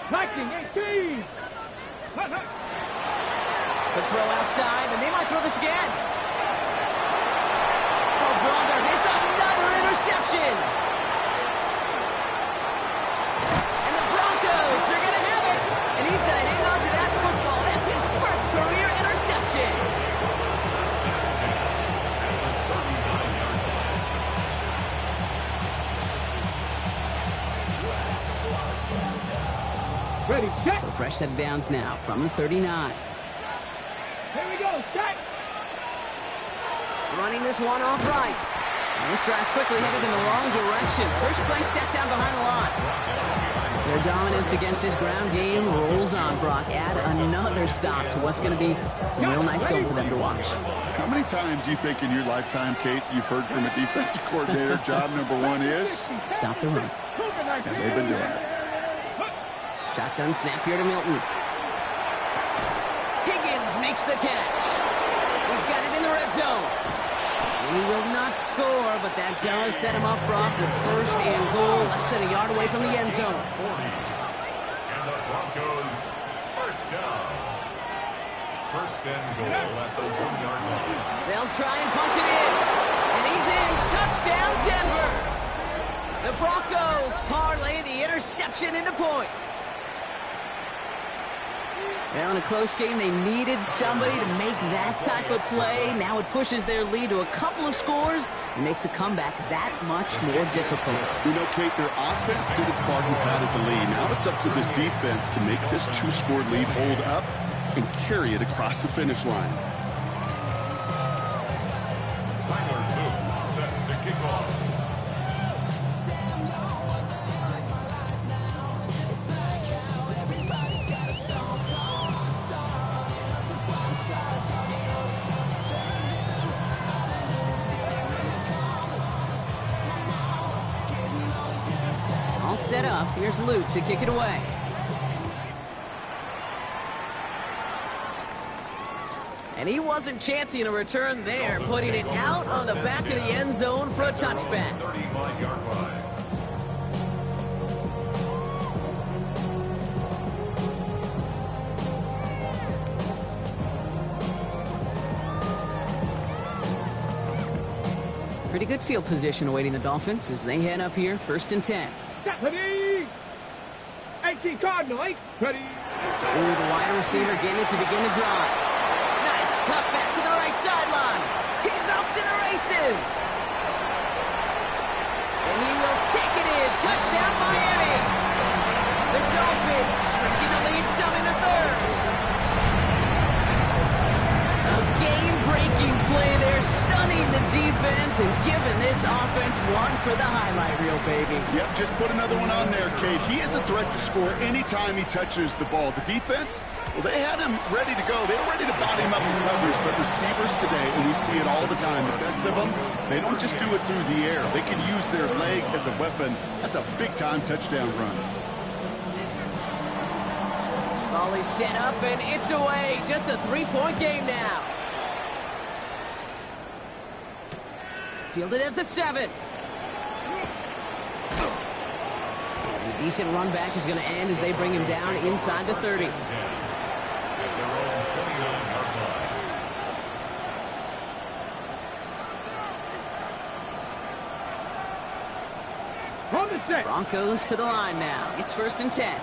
Lightning, 18. The throw outside, and they might throw this again. Oh, Bronco, it's another interception. And the Broncos are going to have it. And he's going to hang on to that football. That's his 1st career interception. Ready, set. So fresh set of downs now from the 39. Here we go, set. Running this one off right. And this drive's quickly headed in the wrong direction. First play set down behind the line. Their dominance against his ground game rolls on, Brock. Add another stop to what's going to be some real nice film for them to watch. How many times do you think in your lifetime, Kate, you've heard from a defensive coordinator, job number 1 is? Stop the run. And they've been doing it. Shotgun snap here to Milton. Higgins makes the catch. He's got it in the red zone. And he will not score, but that does set him up, Brock, with 1st and goal, less than a yard away from the end zone. 40. And the Broncos, 1st down. First and goal at the 1-yard line. They'll try and punch it in. And he's in. Touchdown, Denver. The Broncos parlay the interception into points. Now in a close game, they needed somebody to make that type of play. Now it pushes their lead to a couple of scores and makes a comeback that much more difficult. You know, Kate, their offense did its part and padded the lead. Now it's up to this defense to make this 2-score lead hold up and carry it across the finish line. Tyler Boone set to kick off. All set up. Here's Luke to kick it away. And he wasn't chancing a return there, putting it out on the back of the end zone for a touchback. 35-yard line. Pretty good field position awaiting the Dolphins as they head up here, 1st and 10. Ready? 18 Cardinal, 8. Ready? Ooh, the wide receiver getting it to begin the drive. Nice cut back to the right sideline. He's off to the races. And he will take it in. Touchdown, Miami. The Dolphins shrinking the lead some in the 3rd. A game-breaking play there, stunning the defense and giving this offense one for the highlight reel, baby. Yep, just put another one on there, Kate. He is a threat to score anytime he touches the ball. The defense, well, they had him ready to go. They were ready to body him up in coverage, but receivers today, and we see it all the time, the best of them, they don't just do it through the air. They can use their legs as a weapon. That's a big-time touchdown run. Ball is set up, and it's away. Just a 3-point game now. Fielded at the 7. A decent run back is going to end as they bring him down inside the 30. At their own 29-yard line. On the set. Broncos to the line now. It's 1st and 10.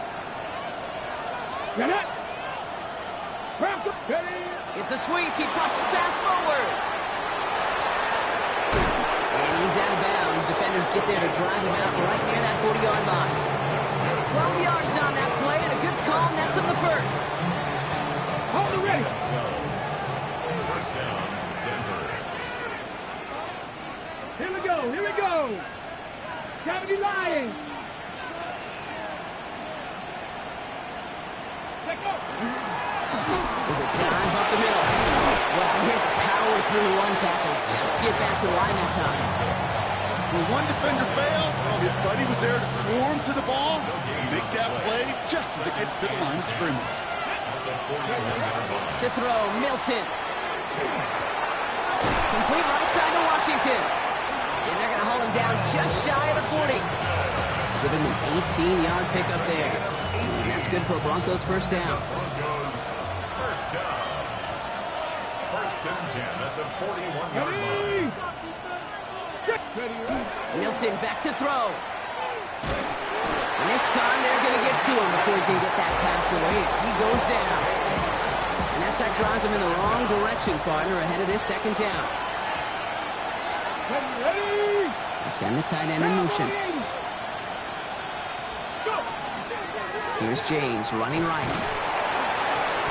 Get it. Broncos. Ready? It's a sweep. He pops the pass forward. And he's out of bounds. Defenders get there to drive him out right near that 40-yard line. 12 yards on that play and a good call. Nets him the 1st. Hold it ready. First down, Denver. Here we go. Here we go. 70 Lions. Take off. There's a dive up the middle. Well, he had to power through one tackle just to get back to the line that time. When one defender failed, well, his buddy was there to swarm to the ball and make that play just as it gets to the line of scrimmage. To throw, Milton. Complete right side to Washington. And they're going to haul him down just shy of the 40. Giving him an 18-yard pickup there. And that's good for a Broncos first down. Broncos first down. 1st and 10 at the 41-yard line. Milton back to throw. And this time they're going to get to him before he can get that pass away as he goes down. And that's that drives him in the wrong direction, partner, ahead of this 2nd down. They send the tight end in motion. Here's James running right.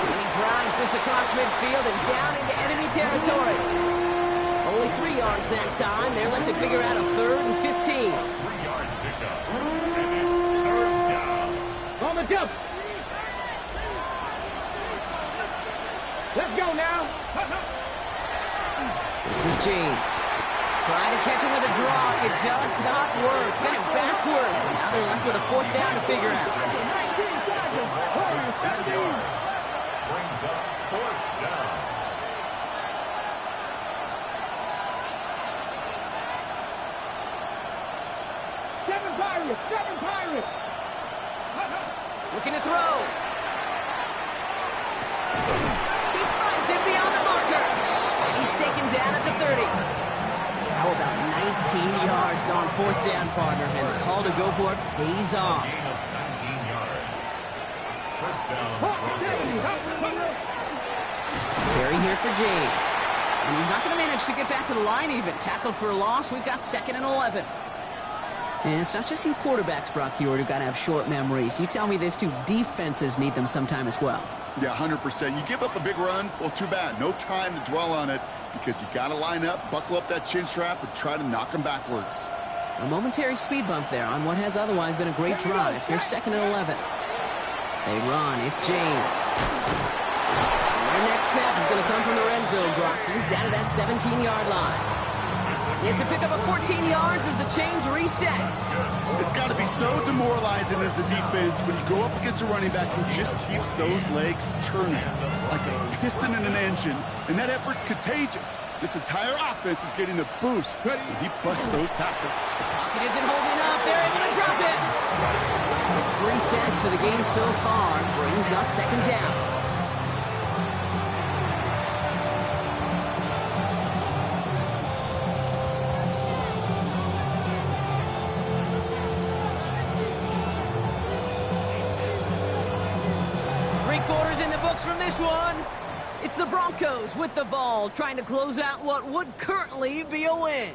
And he drives this across midfield and down into enemy territory. Only 3 yards that time. They're left to figure out a 3rd and 15. 3-yard pickup. And it's 3rd down. On the jump. Let's go now. This is James. Trying to catch him with a draw. It does not work. Send it backwards. And now they're left with a 4th down to figure out. Brings up 4th down. Seven Pirates. Looking to throw. He fires 30. How about 19 yards on 4th down, partner? And the call to go for it pays off. Gain of 19 yards. First down. Carry here for James. And he's not going to manage to get back to the line even. Tackled for a loss. We've got 2nd and 11. And it's not just you quarterbacks, Brock Huard, who've got to have short memories. You tell me this too, defenses need them sometime as well. Yeah, 100%. You give up a big run, well, too bad. No time to dwell on it because you got to line up, buckle up that chin strap, and try to knock them backwards. A momentary speed bump there on what has otherwise been a great drive. Here's 2nd and 11. They run. It's James. Their next snap is going to come from the red zone, Brock. He's down to that 17-yard line. It's a pickup of 14 yards as the chains reset. It's got to be so demoralizing as a defense when you go up against a running back who just keeps those legs churning like a piston in an engine, and that effort's contagious. This entire offense is getting a boost when he busts those tackles. Pocket isn't holding up. They're able to drop it. It's 3 sacks for the game so far. Brings up 2nd down. From this one, it's the Broncos with the ball, trying to close out what would currently be a win.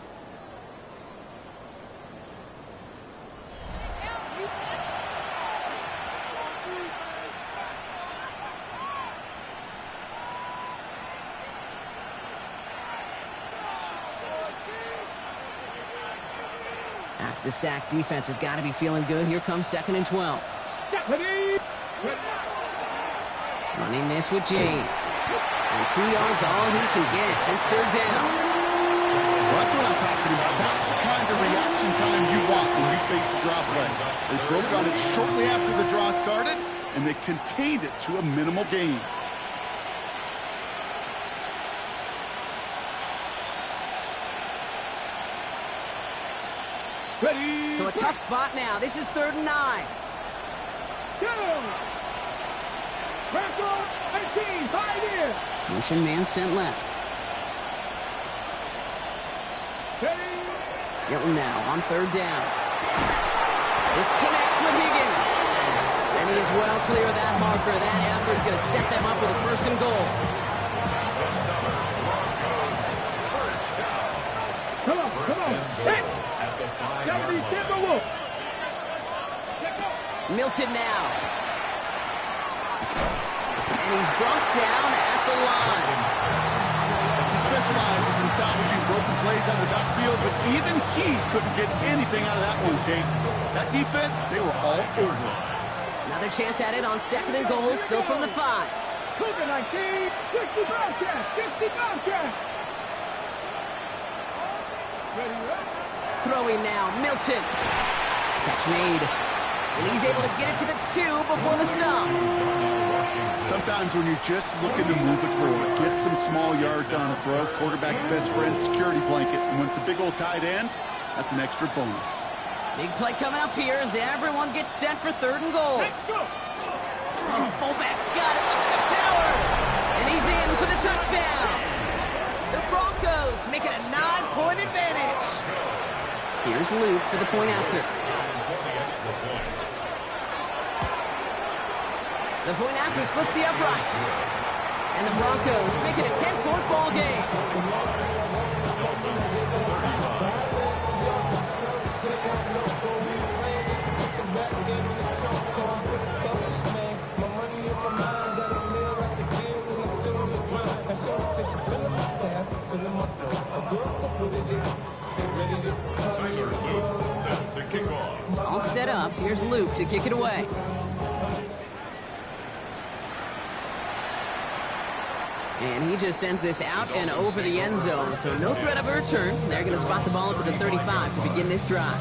After the sack, defense has got to be feeling good. Here comes 2nd and 12. Running this with James. And 2 yards all he can get. It's 3rd down. Well, that's what I'm talking about. That's the kind of reaction time you want when you face a draw play. They broke on it shortly after the draw started, and they contained it to a minimal gain. Ready. So a tough spot now. This is 3rd and 9. Go. Bronco 18, 5 in. Motion man sent left. Steady. Hilton now on 3rd down. This connects with Higgins. And he is well clear of that marker. That effort is going to set them up with a 1st and goal. Come on. Hey. Gotta be simple. Milton now. And he's brought down at the line. He specializes in salvaging broken plays out of the backfield, but even he couldn't get anything out of that one, Kate. That defense, they were all over it. Another chance at it on 2nd and goal, still from the 5. Cougar 19, 60 Bobcat. Ready, right? Throwing now, Milton. Catch made. And he's able to get it to the 2 before the stop. Sometimes when you're just looking to move it forward, get some small yards on a throw, quarterback's best friend, security blanket. And when it's a big old tight end, that's an extra bonus. Big play coming up here as everyone gets set for 3rd and goal. Let's go. Oh, fullback's got it. Look at the power. And he's in for the touchdown. The Broncos make it a 9-point advantage. Here's Luke for the point after. The point after splits the uprights. And the Broncos make it a 10-point ball game. Set to kick off. All set up. Here's Luke to kick it away. And he just sends this out and over the end zone. So no threat of a return. They're going to spot the ball up at the 35 to begin this drive.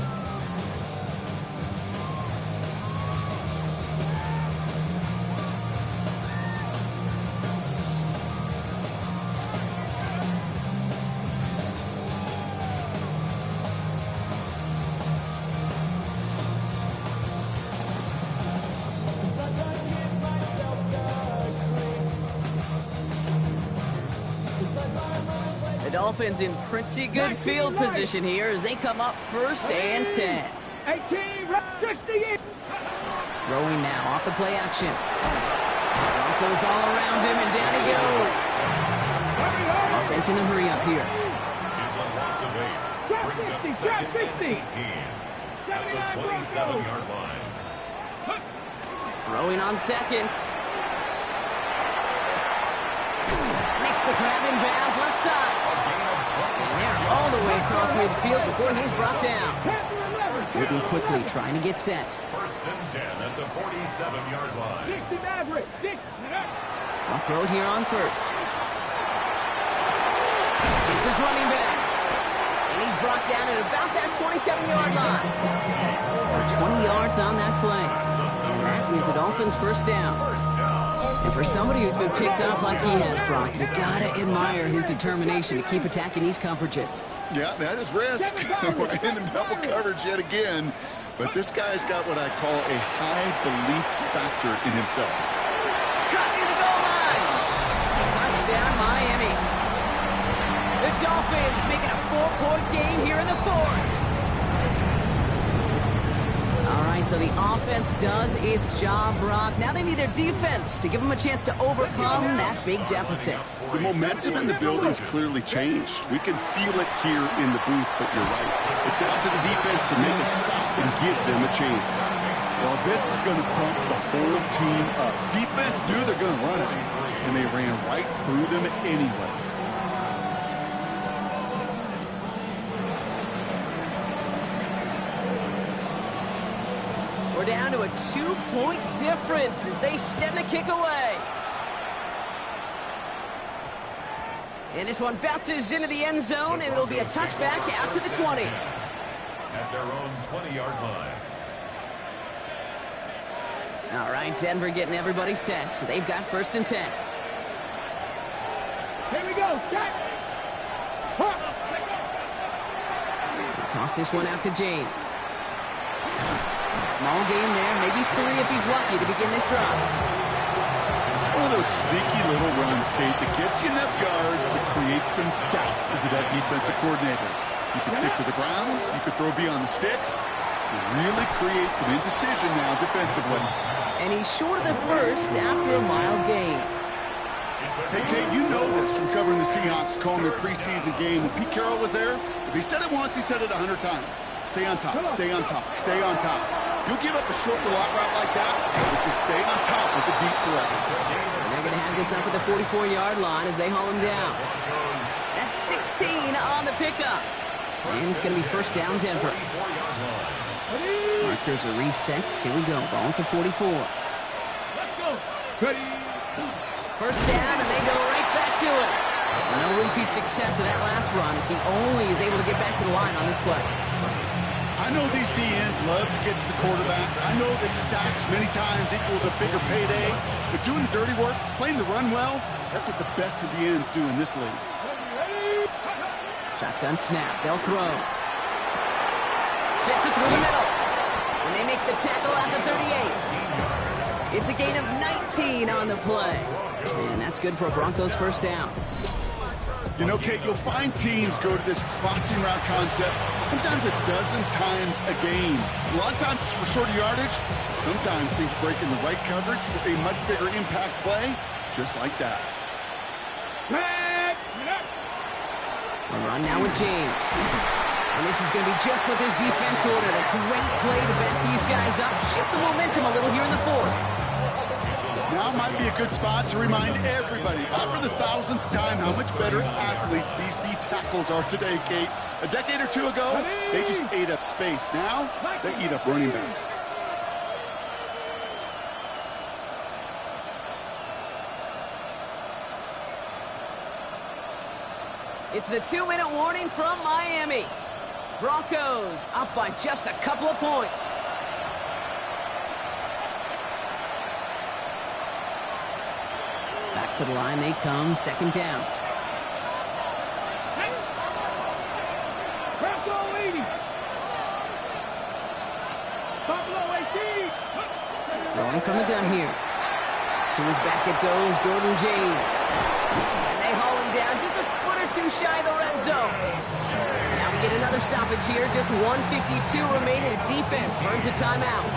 Dolphins in pretty good field position here as they come up first and 10. 18, 60. Throwing now off the play action. Broncos all around him, and down he goes. Offense in a hurry up here. It's a loss of 8. Brings up second and 18 at the 27-yard line. Throwing on seconds. Makes the grab in bounds left side. And they're all the way across midfield before he's brought down. Moving quickly, trying to get set. First and 10 at the 47-yard line. 60 Maverick. 60. I'll throw it here on first. It's his running back. And he's brought down at about that 27-yard line. So 20 yards on that play. And that is the Dolphins' first down. And for somebody who's been picked off like he has, Brock, you gotta admire his determination to keep attacking these coverages. Yeah, that is risk. We're in double coverage yet again. But this guy's got what I call a high belief factor in himself. Cut near the goal line. Touchdown, Miami. The Dolphins making a 4-point game here in the fourth. All right, so the offense does its job, Brock. Now they need their defense to give them a chance to overcome that big deficit. The momentum in the building's clearly changed. We can feel it here in the booth, but you're right. It's down to the defense to make a stop and give them a chance. Well, this is going to pump the whole team up. Defense knew they're going to run it, and they ran right through them anyway. We're down to a 2-point difference as they send the kick away. And this one bounces into the end zone, and it'll be a touchback out to the 20. At their own 20-yard line. All right, Denver getting everybody set. So they've got first and 10. Here we go. Set. Toss this one out to James. Small gain there, maybe 3 if he's lucky to begin this drive. It's one of those sneaky little runs, Kate, that gets you enough yards to create some doubt into that defensive coordinator. You can stick to the ground, you could throw beyond the sticks. You really create some indecision now defensively. And he's short of the first after a mile gain. Hey, Kate, you know this from covering the Seahawks, calling their preseason game. When Pete Carroll was there, if he said it once, he said it 100 times. Stay on top, stay on top, stay on top. You'll give up a short to lot route like that, but just stay on top with the deep threat. And they're going to have this up at the 44-yard line as they haul him down. That's 16 on the pickup. And it's going to be first down, Denver. Markers are reset. Here we go. Ball at the 44. Let's go. Ready. First down, and they go right back to it. No repeat success of that last run as he only is able to get back to the line on this play. I know these DNs love to get to the quarterback. I know that sacks many times equals a bigger payday. But doing the dirty work, playing the run well, that's what the best of the ends do in this league. Shotgun snap. They'll throw. Fits it through the middle. And they make the tackle at the 38. It's a gain of 19 on the play. And that's good for a Broncos first down. You know, Kate, you'll find teams go to this crossing route concept sometimes a dozen times a game. A lot of times it's for shorter yardage. Sometimes things break in the right coverage for a much bigger impact play, just like that. A run now with James. And this is going to be just what this defense ordered. A great play to back these guys up. Shift the momentum a little here in the fourth. Now might be a good spot to remind everybody, not for the thousandth time, how much better athletes these D tackles are today, Kate. A decade or two ago, they just ate up space. Now, they eat up running backs. It's the 2-minute warning from Miami. Broncos up by just a couple of points. Back to the line they come, second down. Throwing from the gun here. To his back it goes, Jordan James. And they haul him down, just a foot or two shy of the red zone. Now we get another stoppage here, just 1:52 remaining. The defense burns a timeout.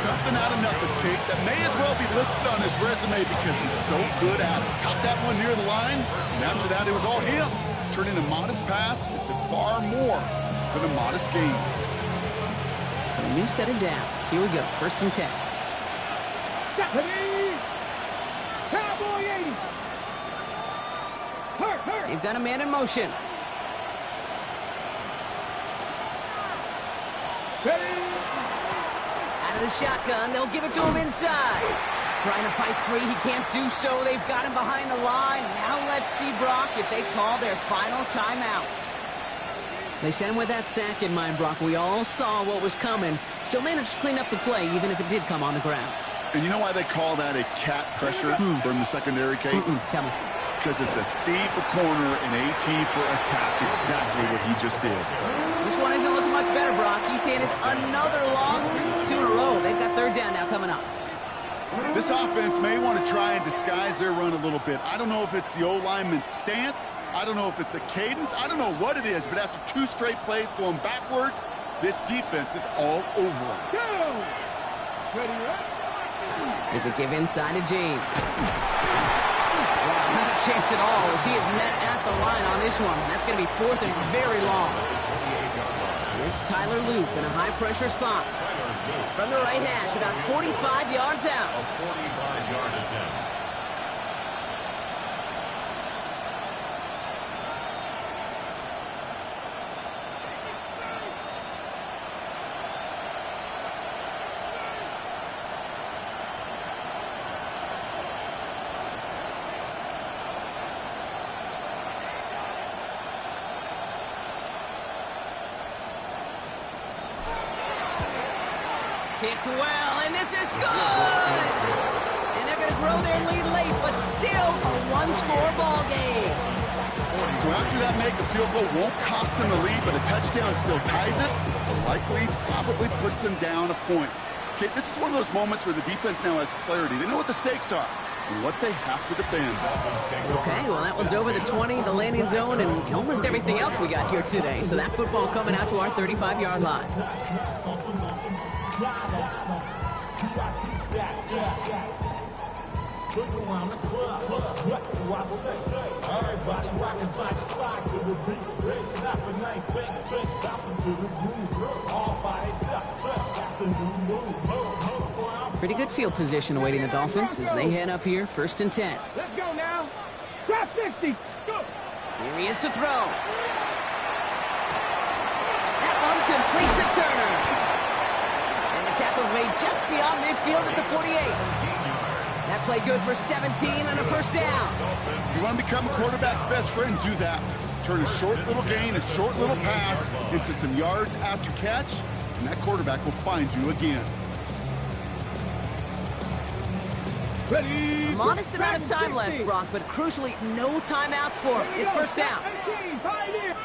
Something out of nothing, Kate, that may as well be listed on his resume because he's so good at it. Caught that one near the line, and after that it was all him. Turning a modest pass into far more than a modest gain. So a new set of downs. Here we go, 1st and 10. Cowboy 80. Hurt. They've got a man in motion. Ready. Out of the shotgun, they'll give it to him inside. Trying to fight free, he can't do so. They've got him behind the line. Now let's see, Brock, if they call their final timeout. They sent him with that sack in mind, Brock. We all saw what was coming. Still managed to clean up the play, even if it did come on the ground. And you know why they call that a cat pressure from the secondary, Kate? Tell me. Because it's a C for corner and a T for attack. Exactly what he just did. This one isn't looking much better, Brock. He's handed another loss. It's 2 in a row. They've got 3rd down now coming up. This offense may want to try and disguise their run a little bit. I don't know if it's the O-lineman's stance. I don't know if it's a cadence. I don't know what it is, but after 2 straight plays going backwards, this defense is all over them. Go. Ready, There's a give inside to James. Wow, not a chance at all as he is met at the line on this one. That's going to be 4th and very long. Here's Tyler Loop in a high-pressure spot. From the right hash, about 45 yards out. A 45-yard attempt. Kicked well, and this is good! And they're going to grow their lead late, but still a 1-score ball game. So after that make, a field goal won't cost them the lead, but a touchdown still ties it. Likely, probably puts them down a point. Okay, this is one of those moments where the defense now has clarity. They know what the stakes are and what they have to defend. Okay, well, that one's over the 20, the landing zone, and almost everything else we got here today. So that football coming out to our 35-yard line. Pretty good field position awaiting the Dolphins as they head up here, 1st and 10. Let's go now. Drop 60. Go. Here he is to throw. That one completes a Turner. And the tackle's made just beyond midfield at the 48. That play good for 17 and a 1st down. You want to become a quarterback's best friend, do that. Turn a short little gain, a short little pass into some yards after catch, and that quarterback will find you again. Ready. A modest amount of time left, Brock, but crucially, no timeouts for him. It's 1st down. 18, pioneer.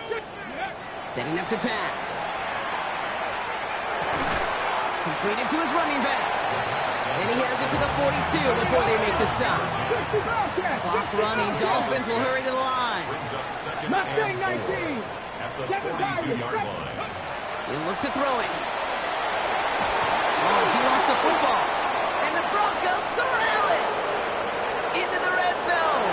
Setting up to pass. Completed to his running back. And he has it to the 42 before they make the stop. Clock running. Dolphins will hurry to the line. Mustang 19. At the 42-yard line. He'll look to throw it. Oh, he lost the football. And the Broncos corral it into the red zone.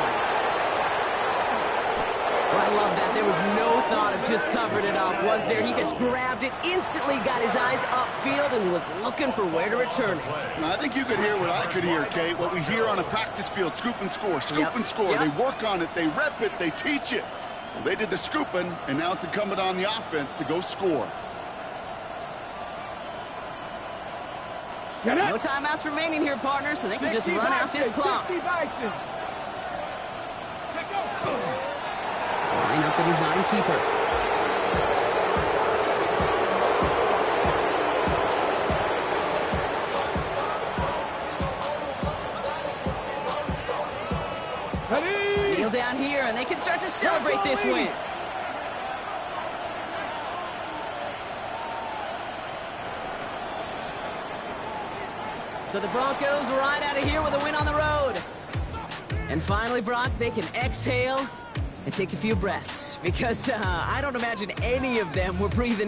Well, I love that. There was no thought of just covering it up, was there? He just grabbed it, instantly got his eyes upfield, and was looking for where to return it. I think you could hear what I could hear, Kate, what we hear on a practice field, scoop and score, scoop and score. Yep. They work on it, they rep it, they teach it. Well, they did the scooping, and now it's incumbent on the offense to go score. No timeouts remaining here, partner, so they can just run out this clock. Line up the design keeper. Kneel down here, and they can start to celebrate this win. So the Broncos ride out of here with a win on the road. And finally, Brock, they can exhale and take a few breaths. Because I don't imagine any of them were breathing easy.